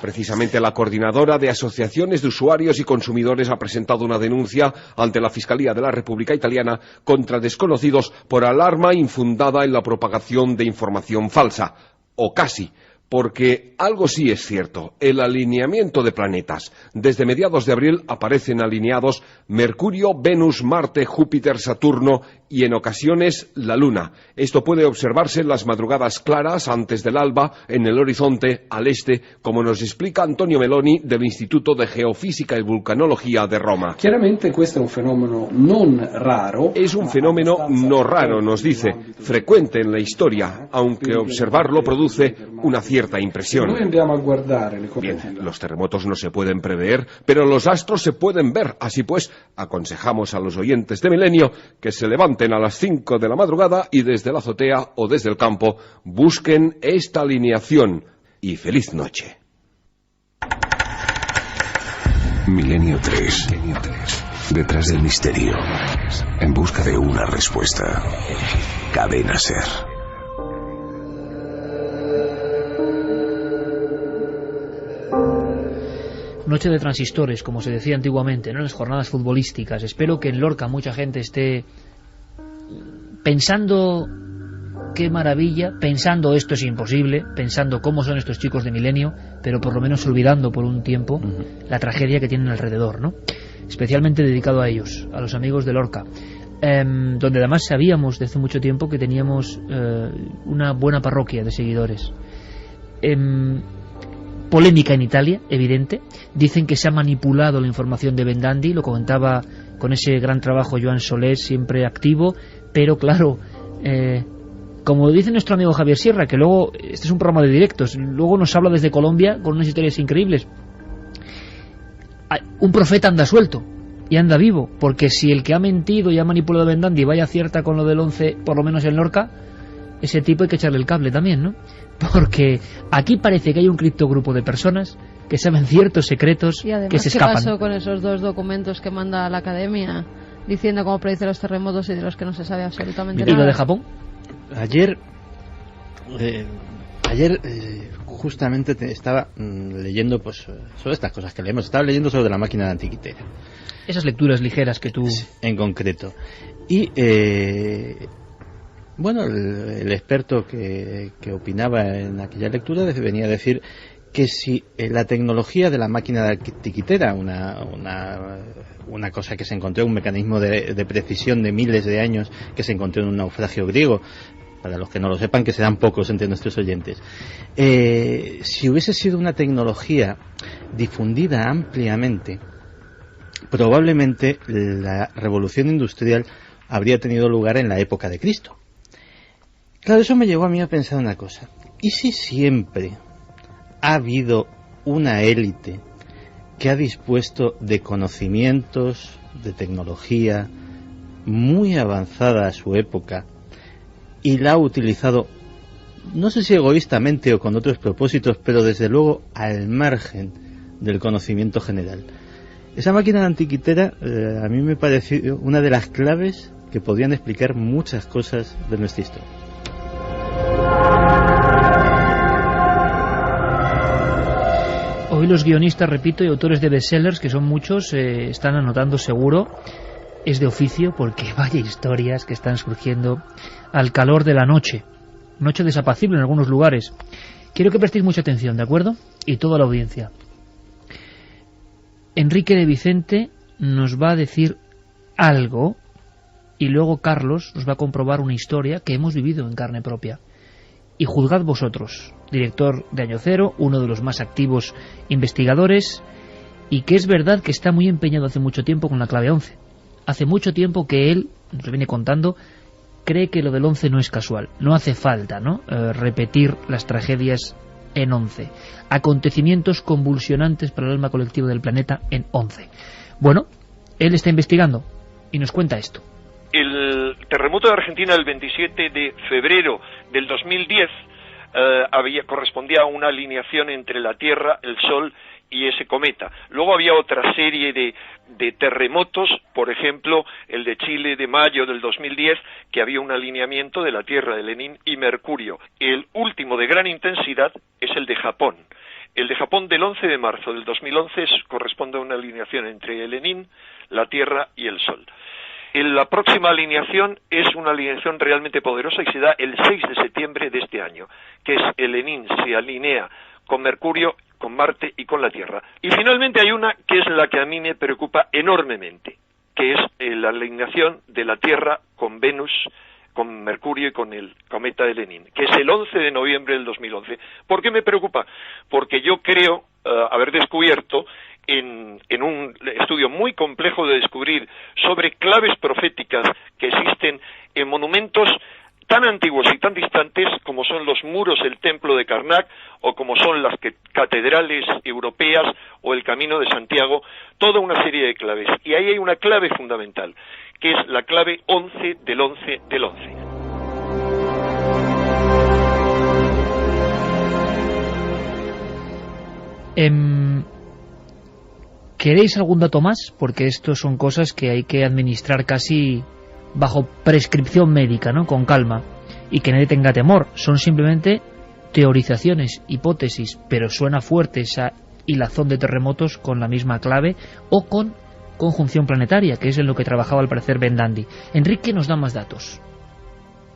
Precisamente la coordinadora de asociaciones de usuarios y consumidores ha presentado una denuncia ante la Fiscalía de la República Italiana contra desconocidos por alarma infundada en la propagación de información falsa, o casi. Porque algo sí es cierto, el alineamiento de planetas. Desde mediados de abril aparecen alineados Mercurio, Venus, Marte, Júpiter, Saturno y en ocasiones la Luna. Esto puede observarse en las madrugadas claras antes del alba, en el horizonte al este, como nos explica Antonio Meloni del Instituto de Geofísica y Vulcanología de Roma. Chiaramente questo è un fenomeno non raro. Es un fenómeno no raro, nos dice, frecuente en la historia, aunque observarlo produce una cierta impresión. Bien, los terremotos no se pueden prever, pero los astros se pueden ver. Así pues, aconsejamos a los oyentes de Milenio que se levanten a las 5 de la madrugada y desde la azotea o desde el campo busquen esta alineación. Y feliz noche. Milenio 3. Detrás del misterio. En busca de una respuesta. Cadena SER. Noche de transistores, como se decía antiguamente, ¿no? En las jornadas futbolísticas. Espero que en Lorca mucha gente esté pensando qué maravilla, pensando esto es imposible, pensando cómo son estos chicos de Milenio, pero por lo menos olvidando por un tiempo la tragedia que tienen alrededor, ¿no? Especialmente dedicado a ellos, a los amigos de Lorca, donde además sabíamos desde hace mucho tiempo que teníamos una buena parroquia de seguidores. Polémica en Italia, evidente. Dicen que se ha manipulado la información de Bendandi, lo comentaba con ese gran trabajo Joan Solés, siempre activo, pero claro, como dice nuestro amigo Javier Sierra, que luego, este es un programa de directos, luego nos habla desde Colombia con unas historias increíbles. Un profeta anda suelto y anda vivo, porque si el que ha mentido y ha manipulado a Bendandi vaya cierta con lo del 11, por lo menos en Lorca, ese tipo hay que echarle el cable también, ¿no? Porque aquí parece que hay un criptogrupo de personas que saben ciertos secretos y además, que se escapan. ¿qué pasó con esos 2 documentos que manda la Academia diciendo cómo predice los terremotos y de los que no se sabe absolutamente nada. ¿Y lo de Japón? Ayer justamente estaba leyendo pues sobre estas cosas que leemos. Estaba leyendo sobre la máquina de Antiquitera. Esas lecturas ligeras que tú... En concreto. Y bueno, el experto que opinaba en aquella lectura venía a decir que si la tecnología de la máquina de Antiquitera, una cosa que se encontró, un mecanismo de precisión de miles de años que se encontró en un naufragio griego, para los que no lo sepan, que serán pocos entre nuestros oyentes, si hubiese sido una tecnología difundida ampliamente, probablemente la revolución industrial habría tenido lugar en la época de Cristo. Claro, eso me llevó a mí a pensar una cosa. ¿Y si siempre ha habido una élite que ha dispuesto de conocimientos, de tecnología muy avanzada a su época y la ha utilizado, no sé si egoístamente o con otros propósitos, pero desde luego al margen del conocimiento general? Esa máquina de Antiquitera a mí me pareció una de las claves que podían explicar muchas cosas de nuestra historia. Hoy los guionistas, repito, y autores de bestsellers, que son muchos, están anotando seguro, es de oficio, porque vaya historias que están surgiendo al calor de la noche desapacible en algunos lugares. Quiero que prestéis mucha atención, ¿de acuerdo? Y toda la audiencia. Enrique de Vicente nos va a decir algo y luego Carlos nos va a comprobar una historia que hemos vivido en carne propia. Y juzgad vosotros, director de Año Cero, uno de los más activos investigadores, y que es verdad que está muy empeñado hace mucho tiempo con la clave 11. Hace mucho tiempo que él, nos lo viene contando, cree que lo del 11 no es casual. No hace falta, ¿no?, repetir las tragedias en 11. Acontecimientos convulsionantes para el alma colectiva del planeta en 11. Bueno, él está investigando y nos cuenta esto. El terremoto de Argentina del 27 de febrero del 2010 correspondía a una alineación entre la Tierra, el Sol y ese cometa. Luego había otra serie de terremotos, por ejemplo, el de Chile de mayo del 2010, que había un alineamiento de la Tierra, de Lenin y Mercurio. El último de gran intensidad es el de Japón. El de Japón del 11 de marzo del 2011 corresponde a una alineación entre el Lenin, la Tierra y el Sol. La próxima alineación es una alineación realmente poderosa y se da el 6 de septiembre de este año, que es el Lenin se alinea con Mercurio, con Marte y con la Tierra. Y finalmente hay una que es la que a mí me preocupa enormemente, que es la alineación de la Tierra con Venus, con Mercurio y con el cometa de Lenin, que es el 11 de noviembre del 2011. ¿Por qué me preocupa? Porque yo creo haber descubierto en un estudio muy complejo de descubrir sobre claves proféticas que existen en monumentos tan antiguos y tan distantes como son los muros del templo de Karnak o como son las catedrales europeas o el Camino de Santiago, toda una serie de claves. Y ahí hay una clave fundamental, que es la clave 11 del 11 del 11. ¿Queréis algún dato más? Porque esto son cosas que hay que administrar casi bajo prescripción médica, ¿no?, con calma, y que nadie tenga temor. Son simplemente teorizaciones, hipótesis, pero suena fuerte esa hilazón de terremotos con la misma clave o con conjunción planetaria, que es en lo que trabajaba al parecer Ben Dandy. Enrique nos da más datos.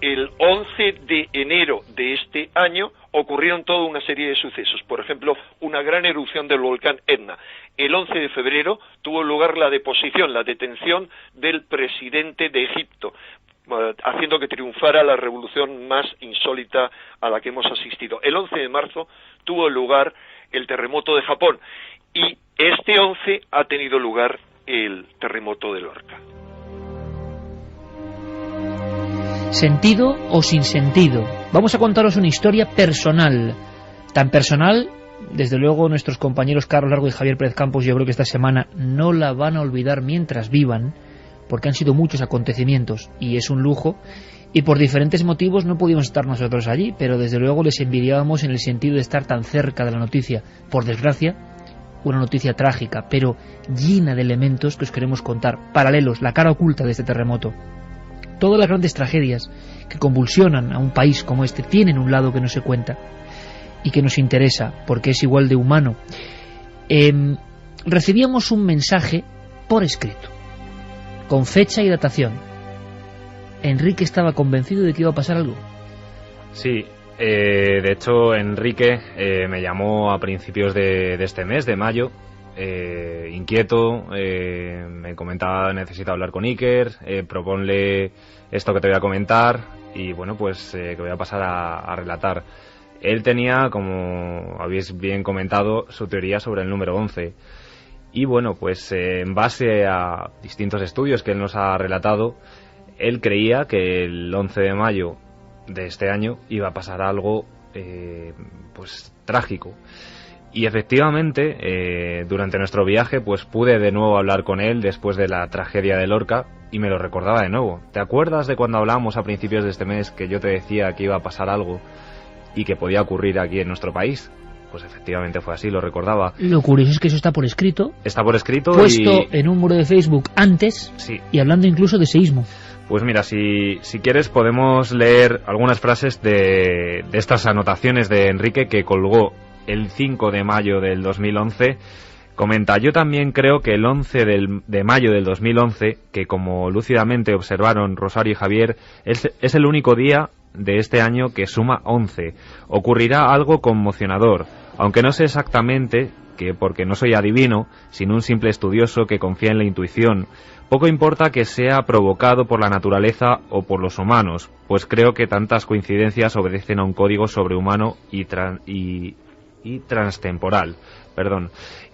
El 11 de enero de este año ocurrieron toda una serie de sucesos. Por ejemplo, una gran erupción del volcán Etna. El 11 de febrero tuvo lugar la deposición, la detención del presidente de Egipto, haciendo que triunfara la revolución más insólita a la que hemos asistido. El 11 de marzo tuvo lugar el terremoto de Japón y este 11 ha tenido lugar el terremoto de Lorca. ¿Sentido o sin sentido? Vamos a contaros una historia personal. Tan personal, desde luego nuestros compañeros Carlos Largo y Javier Pérez Campos, yo creo que esta semana no la van a olvidar mientras vivan, porque han sido muchos acontecimientos y es un lujo, y por diferentes motivos no pudimos estar nosotros allí, pero desde luego les envidiábamos en el sentido de estar tan cerca de la noticia. Por desgracia, una noticia trágica, pero llena de elementos que os queremos contar, paralelos, la cara oculta de este terremoto. Todas las grandes tragedias que convulsionan a un país como este tienen un lado que no se cuenta y que nos interesa, porque es igual de humano. Recibíamos un mensaje por escrito, con fecha y datación. Enrique estaba convencido de que iba a pasar algo. Sí, de hecho Enrique me llamó a principios de este mes, de mayo, inquieto, me comentaba: necesito hablar con Iker, proponle esto que te voy a comentar, y bueno, pues que voy a pasar a relatar. Él tenía, como habéis bien comentado, su teoría sobre el número 11. Y bueno, pues en base a distintos estudios que él nos ha relatado, él creía que el 11 de mayo de este año iba a pasar algo pues trágico. Y efectivamente, durante nuestro viaje, pues pude de nuevo hablar con él después de la tragedia de Lorca, y me lo recordaba de nuevo. ¿Te acuerdas de cuando hablamos a principios de este mes que yo te decía que iba a pasar algo y que podía ocurrir aquí en nuestro país? Pues efectivamente fue así, lo recordaba. Lo curioso es que eso está por escrito. Está por escrito, puesto en un muro de Facebook antes, sí. Y hablando incluso de seísmo. Pues mira, si quieres podemos leer algunas frases de estas anotaciones de Enrique que colgó el 5 de mayo del 2011. Comenta: yo también creo que el 11 de mayo del 2011, que como lúcidamente observaron Rosario y Javier, es el único día de este año que suma 11. Ocurrirá algo conmocionador, aunque no sé exactamente qué, porque no soy adivino, sino un simple estudioso que confía en la intuición. Poco importa que sea provocado por la naturaleza o por los humanos, pues creo que tantas coincidencias obedecen a un código sobrehumano y transtemporal.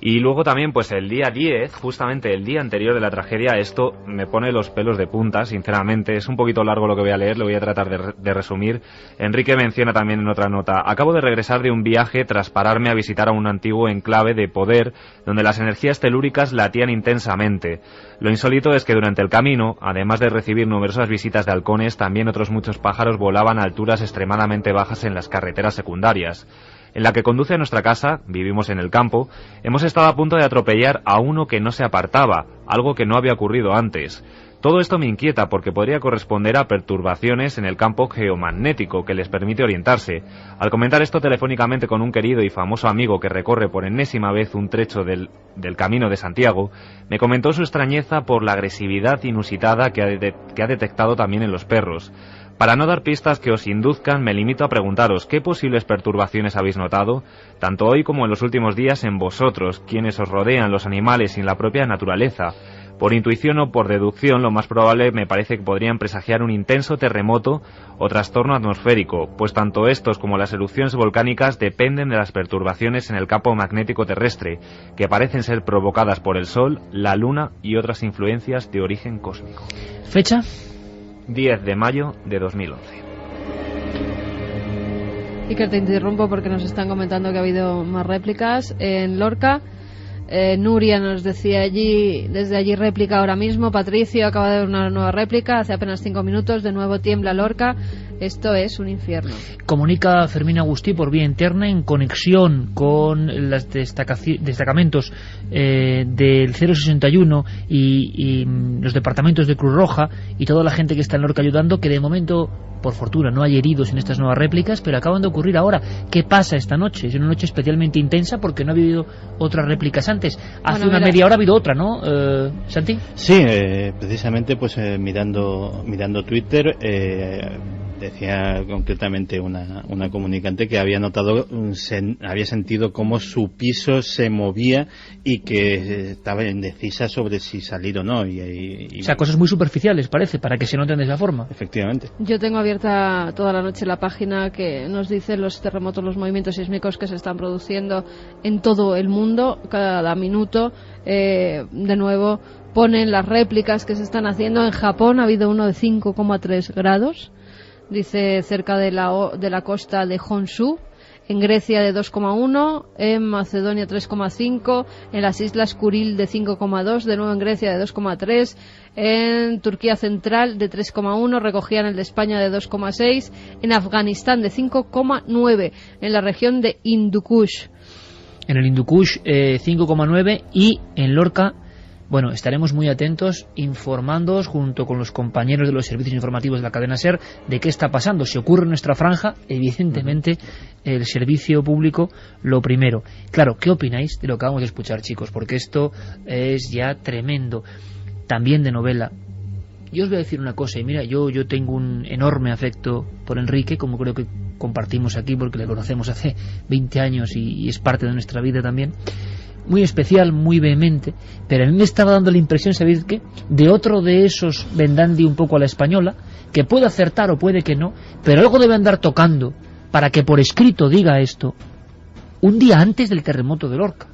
Y luego también, pues el día 10, justamente el día anterior de la tragedia, esto me pone los pelos de punta, sinceramente. Es un poquito largo lo que voy a leer, lo voy a tratar de resumir. Enrique menciona también en otra nota: acabo de regresar de un viaje tras pararme a visitar a un antiguo enclave de poder donde las energías telúricas latían intensamente. Lo insólito es que durante el camino, además de recibir numerosas visitas de halcones, también otros muchos pájaros volaban a alturas extremadamente bajas en las carreteras secundarias. En la que conduce a nuestra casa, vivimos en el campo, hemos estado a punto de atropellar a uno que no se apartaba, algo que no había ocurrido antes. Todo esto me inquieta porque podría corresponder a perturbaciones en el campo geomagnético que les permite orientarse. Al comentar esto telefónicamente con un querido y famoso amigo que recorre por enésima vez un trecho del Camino de Santiago, me comentó su extrañeza por la agresividad inusitada que ha detectado también en los perros. Para no dar pistas que os induzcan, me limito a preguntaros qué posibles perturbaciones habéis notado, tanto hoy como en los últimos días, en vosotros, quienes os rodean, los animales y en la propia naturaleza. Por intuición o por deducción, lo más probable me parece que podrían presagiar un intenso terremoto o trastorno atmosférico, pues tanto estos como las erupciones volcánicas dependen de las perturbaciones en el campo magnético terrestre, que parecen ser provocadas por el Sol, la Luna y otras influencias de origen cósmico. ¿Fecha? 10 de mayo de 2011. Y que te interrumpo porque nos están comentando que ha habido más réplicas en Lorca. Nuria nos decía desde allí réplica ahora mismo. Patricio acaba de ver una nueva réplica hace apenas 5 minutos. De nuevo tiembla Lorca. Esto es un infierno. Comunica Fermín Agustí por vía interna, en conexión con los destacamentos del 061 y los departamentos de Cruz Roja y toda la gente que está en Lorca ayudando, que de momento, por fortuna, no hay heridos en estas nuevas réplicas, pero acaban de ocurrir ahora. ¿Qué pasa esta noche? Es una noche especialmente intensa porque no ha habido otras réplicas antes. Hace una media hora ha habido otra, ¿no, Santi? Sí, precisamente pues mirando Twitter, decía concretamente una comunicante que había notado, había sentido cómo su piso se movía y que estaba indecisa sobre si salir o no. O sea, cosas muy superficiales, parece, para que se noten de esa forma. Efectivamente. Yo tengo abierta toda la noche la página que nos dice los terremotos, los movimientos sísmicos que se están produciendo en todo el mundo. Cada minuto, de nuevo, ponen las réplicas que se están haciendo. En Japón ha habido uno de 5,3 grados. Dice cerca de la costa de Honshu, en Grecia de 2,1, en Macedonia 3,5, en las Islas Kuril de 5,2, de nuevo en Grecia de 2,3, en Turquía Central de 3,1, recogían el de España de 2,6, en Afganistán de 5,9, en la región de Hindu Kush. En el Hindu Kush 5,9 y en Lorca, bueno, estaremos muy atentos informándoos junto con los compañeros de los servicios informativos de la cadena SER de qué está pasando. Si ocurre en nuestra franja, evidentemente el servicio público lo primero. Claro, ¿qué opináis de lo que acabamos de escuchar, chicos? Porque esto es ya tremendo. También de novela. Yo os voy a decir una cosa, y mira, yo tengo un enorme afecto por Enrique, como creo que compartimos aquí porque le conocemos hace 20 años y es parte de nuestra vida también. Muy especial, muy vehemente, pero a mí me estaba dando la impresión, ¿sabéis qué? De otro de esos Vendandi un poco a la española, que puede acertar o puede que no, pero algo debe andar tocando para que por escrito diga esto un día antes del terremoto de Lorca.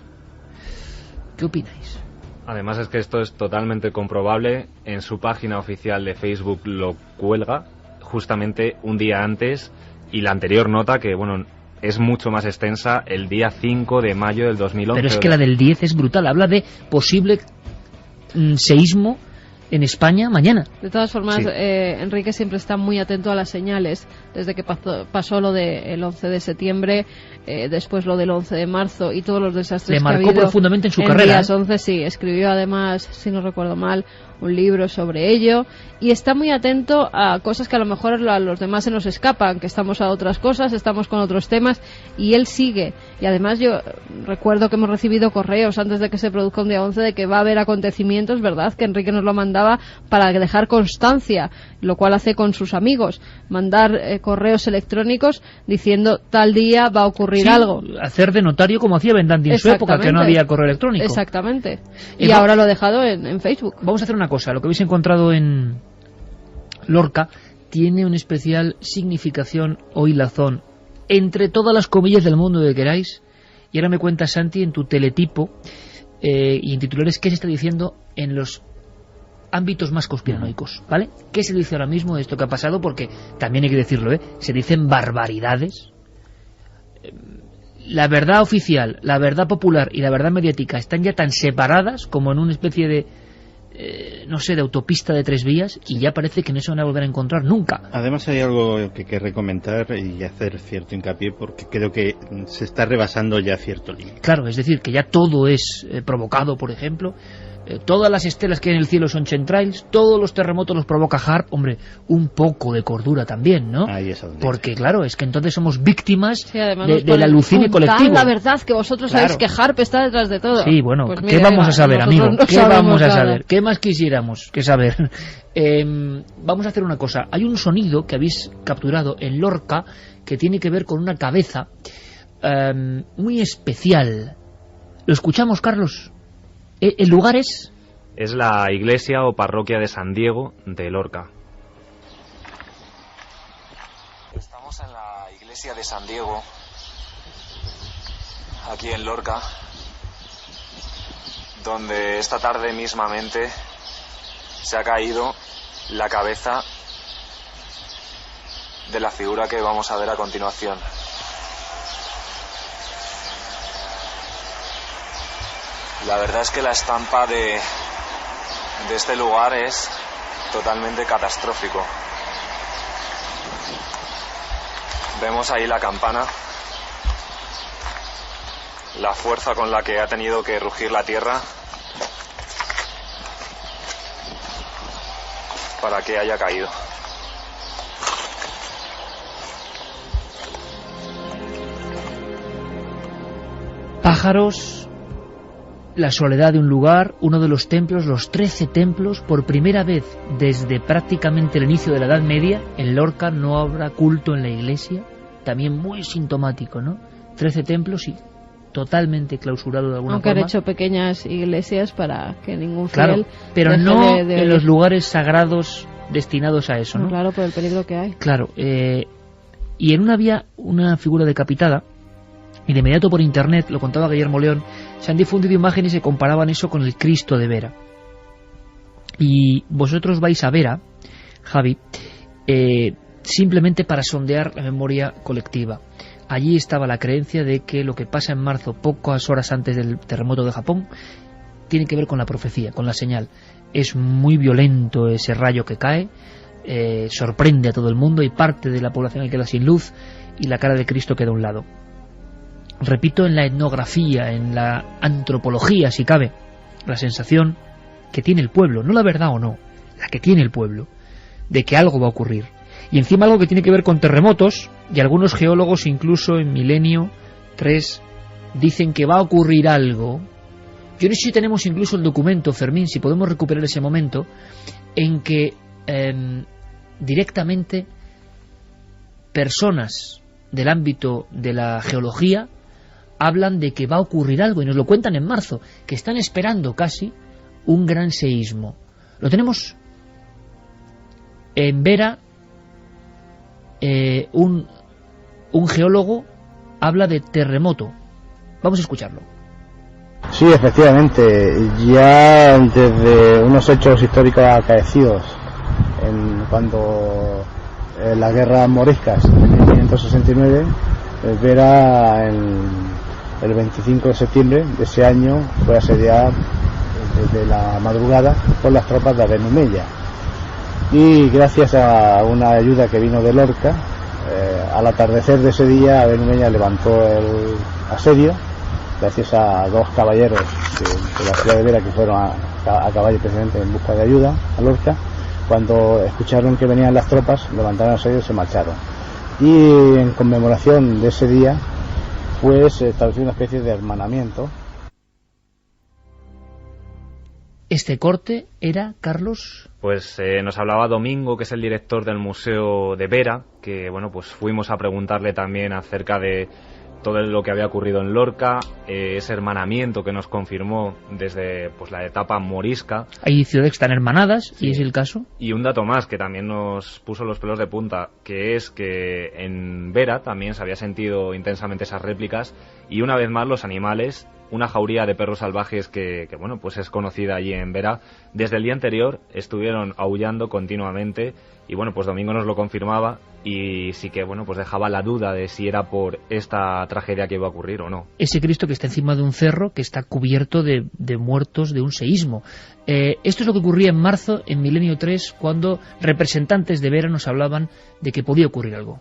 ¿Qué opináis? Además es que esto es totalmente comprobable. En su página oficial de Facebook lo cuelga justamente un día antes, y la anterior nota, que bueno, es mucho más extensa, el día 5 de mayo del 2011. Pero es que la del 10 es brutal, habla de posible seísmo en España mañana. De todas formas, sí. Enrique siempre está muy atento a las señales, desde que pasó lo del 11 de septiembre, después lo del 11 de marzo y todos los desastres Le marcó que ha habido profundamente en su carrera. Días 11, sí, escribió además, si no recuerdo mal, un libro sobre ello, y está muy atento a cosas que a lo mejor a los demás se nos escapan, que estamos a otras cosas, estamos con otros temas, y él sigue. Y además yo recuerdo que hemos recibido correos antes de que se produzca un día 11 de que va a haber acontecimientos, ¿verdad?, que Enrique nos lo mandaba para dejar constancia, lo cual hace con sus amigos, mandar correos electrónicos diciendo tal día va a ocurrir algo. Hacer de notario como hacía Vendandi en su época, que no había correo electrónico. Exactamente. Y ahora lo he dejado en Facebook. Vamos a hacer una cosa, lo que habéis encontrado en Lorca tiene una especial significación o hilazón entre todas las comillas del mundo que queráis, y ahora me cuenta Santi en tu teletipo y en titulares qué se está diciendo en los ámbitos más conspiranoicos, ¿vale? ¿Qué se dice ahora mismo de esto que ha pasado? Porque también hay que decirlo, se dicen barbaridades. La verdad oficial, la verdad popular y la verdad mediática están ya tan separadas como en una especie de no sé, de autopista de 3 vías, y ya parece que no se van a volver a encontrar nunca. Además hay algo que hay que recomendar y hacer cierto hincapié, porque creo que se está rebasando ya cierto límite. Claro, es decir, que ya todo es provocado, por ejemplo. Todas las estelas que hay en el cielo son chemtrails, todos los terremotos los provoca HAARP. Hombre, un poco de cordura también, ¿no? Ahí es donde porque claro, es que entonces somos víctimas del la alucine colectivo. La verdad que vosotros sabéis que HAARP está detrás de todo. Sí, bueno, pues ¿qué vamos a saber, amigo? ¿Qué vamos a saber? ¿Qué más quisiéramos que saber? Vamos a hacer una cosa. Hay un sonido que habéis capturado en Lorca que tiene que ver con una cabeza muy especial. ¿Lo escuchamos, Carlos? ¿El lugar es? Es la iglesia o parroquia de San Diego de Lorca. Estamos en la iglesia de San Diego, aquí en Lorca, donde esta tarde mismamente se ha caído la cabeza de la figura que vamos a ver a continuación. La verdad es que la estampa de este lugar es totalmente catastrófico. Vemos ahí la campana, la fuerza con la que ha tenido que rugir la tierra para que haya caído. Pájaros, la soledad de un lugar, uno de los templos, los 13 templos, por primera vez desde prácticamente el inicio de la Edad Media, en Lorca no habrá culto en la iglesia, también muy sintomático, ¿no? 13 templos y totalmente clausurado de alguna forma. Aunque han hecho pequeñas iglesias para que ningún fiel... Claro, pero no en los lugares sagrados destinados a eso, ¿no? Claro, por el peligro que hay. Claro, y en una había una figura decapitada, y de inmediato por internet, lo contaba Guillermo León, se han difundido imágenes y comparaban eso con el Cristo de Vera. Y vosotros vais a Vera, Javi, simplemente para sondear la memoria colectiva. Allí estaba la creencia de que lo que pasa en marzo, pocas horas antes del terremoto de Japón, tiene que ver con la profecía, con la señal. Es muy violento ese rayo que cae, sorprende a todo el mundo y parte de la población que queda sin luz y la cara de Cristo queda a un lado. repito, en la etnografía, en la antropología, si cabe, la sensación que tiene el pueblo, no la verdad o no, la que tiene el pueblo, de que algo va a ocurrir. Y encima algo que tiene que ver con terremotos, y algunos geólogos incluso en Milenio 3 dicen que va a ocurrir algo. Yo no sé si tenemos incluso el documento, Fermín, si podemos recuperar ese momento en que directamente personas del ámbito de la geología hablan de que va a ocurrir algo, y nos lo cuentan en marzo, que están esperando casi un gran seísmo. Lo tenemos en Vera. Un geólogo habla de terremoto. Vamos a escucharlo. Sí, efectivamente, ya desde unos hechos históricos acaecidos cuando las guerras moriscas en 1569, Vera el 25 de septiembre de ese año fue asediada desde la madrugada por las tropas de Abenumella. Y gracias a una ayuda que vino de Lorca, al atardecer de ese día Abenumella levantó el asedio, gracias a dos caballeros de la ciudad de Vera que fueron a caballo precisamente en busca de ayuda a Lorca. Cuando escucharon que venían las tropas, levantaron el asedio y se marcharon. Y en conmemoración de ese día, pues se estableció una especie de hermanamiento. Este corte era, Carlos... Pues nos hablaba Domingo, que es el director del Museo de Vera, que bueno, pues fuimos a preguntarle también acerca de todo lo que había ocurrido en Lorca, ese hermanamiento que nos confirmó desde pues la etapa morisca. Hay ciudades que están hermanadas, sí. Y es el caso. Y un dato más que también nos puso los pelos de punta, que es que en Vera también se había sentido intensamente esas réplicas, y una vez más los animales, una jauría de perros salvajes que bueno, pues es conocida allí en Vera, desde el día anterior estuvieron aullando continuamente, y bueno, pues Domingo nos lo confirmaba, y sí que bueno, pues dejaba la duda de si era por esta tragedia que iba a ocurrir o no. Ese Cristo que está encima de un cerro, que está cubierto de muertos de un seísmo. Esto es lo que ocurría en marzo, en Milenio 3, cuando representantes de Vera nos hablaban de que podía ocurrir algo.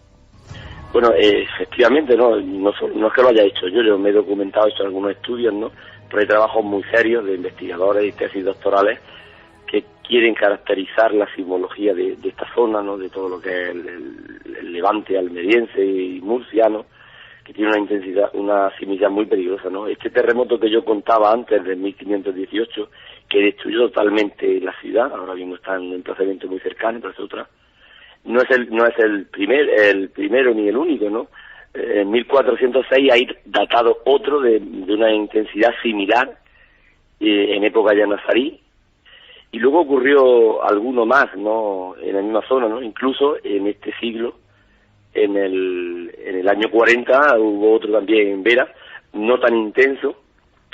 Bueno, efectivamente, no es que lo haya hecho yo me he documentado, he hecho algunos estudios, ¿no? Pero hay trabajos muy serios de investigadores y tesis doctorales que quieren caracterizar la sismología de esta zona, ¿no? De todo lo que es el Levante almeriense y murciano, que tiene una intensidad, una sismicidad muy peligrosa, ¿no? Este terremoto que yo contaba antes, de 1518, que destruyó totalmente la ciudad, ahora mismo está en un emplazamiento muy cercano, pero es otra. No es el primero ni el único, ¿no? En 1406 hay datado otro de una intensidad similar en época ya nazarí, y luego ocurrió alguno más, ¿no? En la misma zona, ¿no? Incluso en este siglo, en el año 40 hubo otro también en Vera, no tan intenso,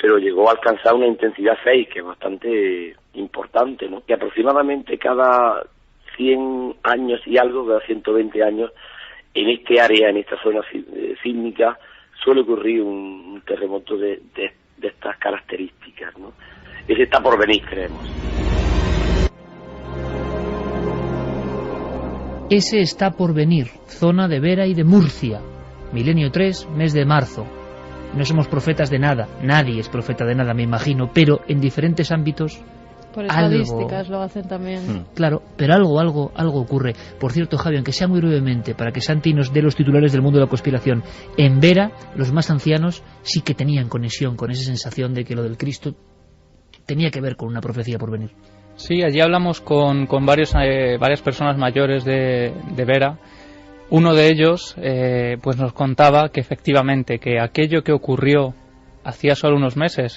pero llegó a alcanzar una intensidad 6, que es bastante importante, ¿no? Que aproximadamente cada 100 años y algo, cada 120 años, en este área, en esta zona sísmica, suele ocurrir un terremoto de estas características, ¿no? Ese está por venir, creemos. Ese está por venir, zona de Vera y de Murcia. Milenio 3, mes de marzo. No somos profetas de nada, nadie es profeta de nada, me imagino, pero en diferentes ámbitos... Por estadísticas lo hacen también. Claro, pero algo ocurre. Por cierto, Javi, aunque sea muy brevemente, para que Santi nos dé los titulares del mundo de la conspiración, en Vera, los más ancianos sí que tenían conexión con esa sensación de que lo del Cristo tenía que ver con una profecía por venir. Sí, allí hablamos con varias personas mayores de Vera. Uno de ellos pues nos contaba que efectivamente que aquello que ocurrió hacía solo unos meses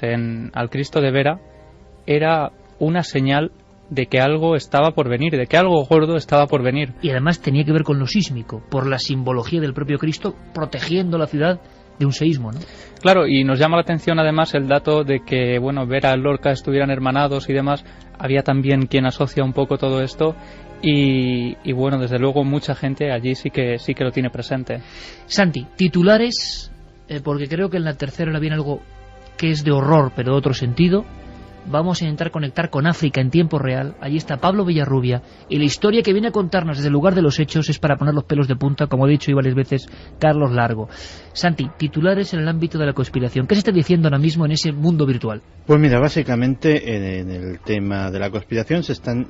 al Cristo de Vera era una señal de que algo estaba por venir, de que algo gordo estaba por venir. Y además tenía que ver con lo sísmico, por la simbología del propio Cristo protegiendo la ciudad de un seísmo, ¿no? Claro, y nos llama la atención además el dato de que, bueno, Vera y Lorca estuvieran hermanados y demás. Había también quien asocia un poco todo esto y bueno, desde luego mucha gente allí sí que lo tiene presente. Santi, titulares, porque creo que en la tercera viene algo que es de horror, pero de otro sentido. vamos a intentar conectar con África en tiempo real. Allí está Pablo Villarrubia, y la historia que viene a contarnos desde el lugar de los hechos es para poner los pelos de punta, como he dicho y varias veces, Carlos Largo. Santi, titulares en el ámbito de la conspiración. ¿Qué se está diciendo ahora mismo en ese mundo virtual? Pues mira, básicamente en el tema de la conspiración se están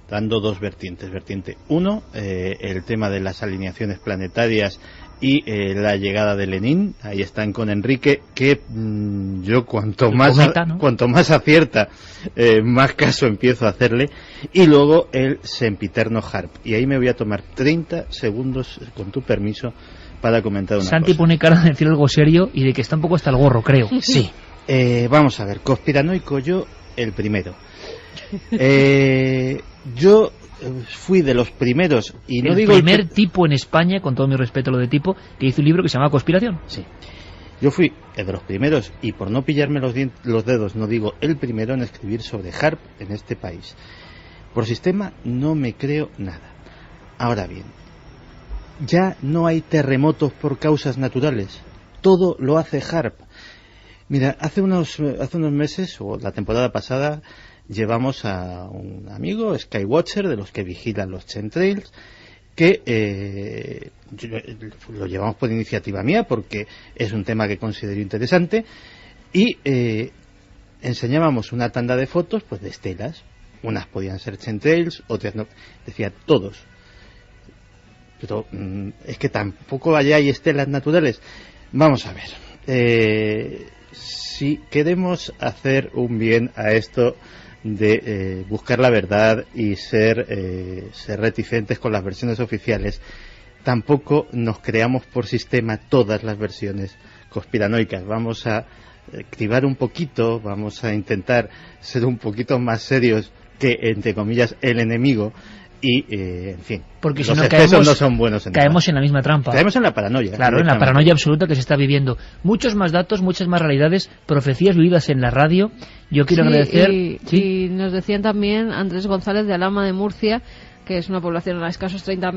dando dos vertientes. Vertiente 1, el tema de las alineaciones planetarias y la llegada de Lenin. Ahí están con Enrique, que yo cuanto más acierta, más caso empiezo a hacerle. Y luego el sempiterno HAARP. Y ahí me voy a tomar 30 segundos, con tu permiso, para comentar una cosa. Santi pone cara de decir algo serio y de que está un poco hasta el gorro, creo. Sí. Vamos a ver, conspiranoico yo, el primero. Yo fui de los primeros, y no digo el primer tipo en España, con todo mi respeto a lo de tipo, que hizo un libro que se llama Conspiración. Sí. Yo fui de los primeros, y por no pillarme los dedos, no digo el primero en escribir sobre HAARP en este país. Por sistema no me creo nada. Ahora bien, ya no hay terremotos por causas naturales. Todo lo hace HAARP. Mira, hace unos meses, o la temporada pasada, llevamos a un amigo, Skywatcher, de los que vigilan los chemtrails, que lo llevamos por iniciativa mía, porque es un tema que considero interesante, y enseñábamos una tanda de fotos, pues, de estelas. Unas podían ser chemtrails, otras no. Decía, todos. Pero es que tampoco allá hay estelas naturales. Vamos a ver. Si queremos hacer un bien a esto de buscar la verdad y ser reticentes con las versiones oficiales, tampoco nos creamos por sistema todas las versiones conspiranoicas. Vamos a cribar un poquito, vamos a intentar ser un poquito más serios que, entre comillas, el enemigo. Y, en fin, porque los si no excesos no son buenos en caemos en la misma trampa. Caemos en la paranoia. Claro, en la paranoia absoluta que se está viviendo. Muchos más datos, muchas más realidades, profecías vividas en la radio. Yo quiero agradecer... Y nos decían también Andrés González de Alhama de Murcia, que es una población a escasos 30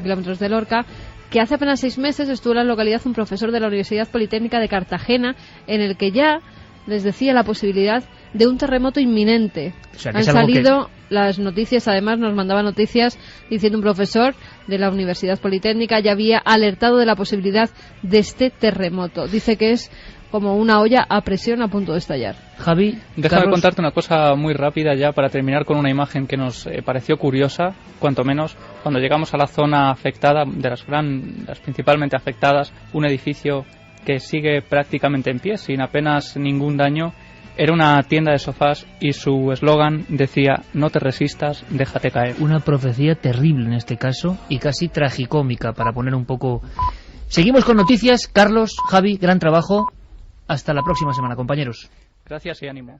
kilómetros de Lorca, que hace apenas 6 meses estuvo en la localidad un profesor de la Universidad Politécnica de Cartagena, en el que ya les decía la posibilidad de un terremoto inminente. O sea, que han salido las noticias, además nos mandaba noticias diciendo un profesor de la Universidad Politécnica ya había alertado de la posibilidad de este terremoto. Dice que es como una olla a presión a punto de estallar. Javi, déjame contarte una cosa muy rápida ya para terminar con una imagen que nos pareció curiosa, cuanto menos, cuando llegamos a la zona afectada, de las principalmente afectadas, un edificio que sigue prácticamente en pie, sin apenas ningún daño. Era una tienda de sofás y su eslogan decía: no te resistas, déjate caer. Una profecía terrible en este caso y casi tragicómica, para poner un poco... Seguimos con noticias. Carlos, Javi, gran trabajo. Hasta la próxima semana, compañeros. Gracias y ánimo.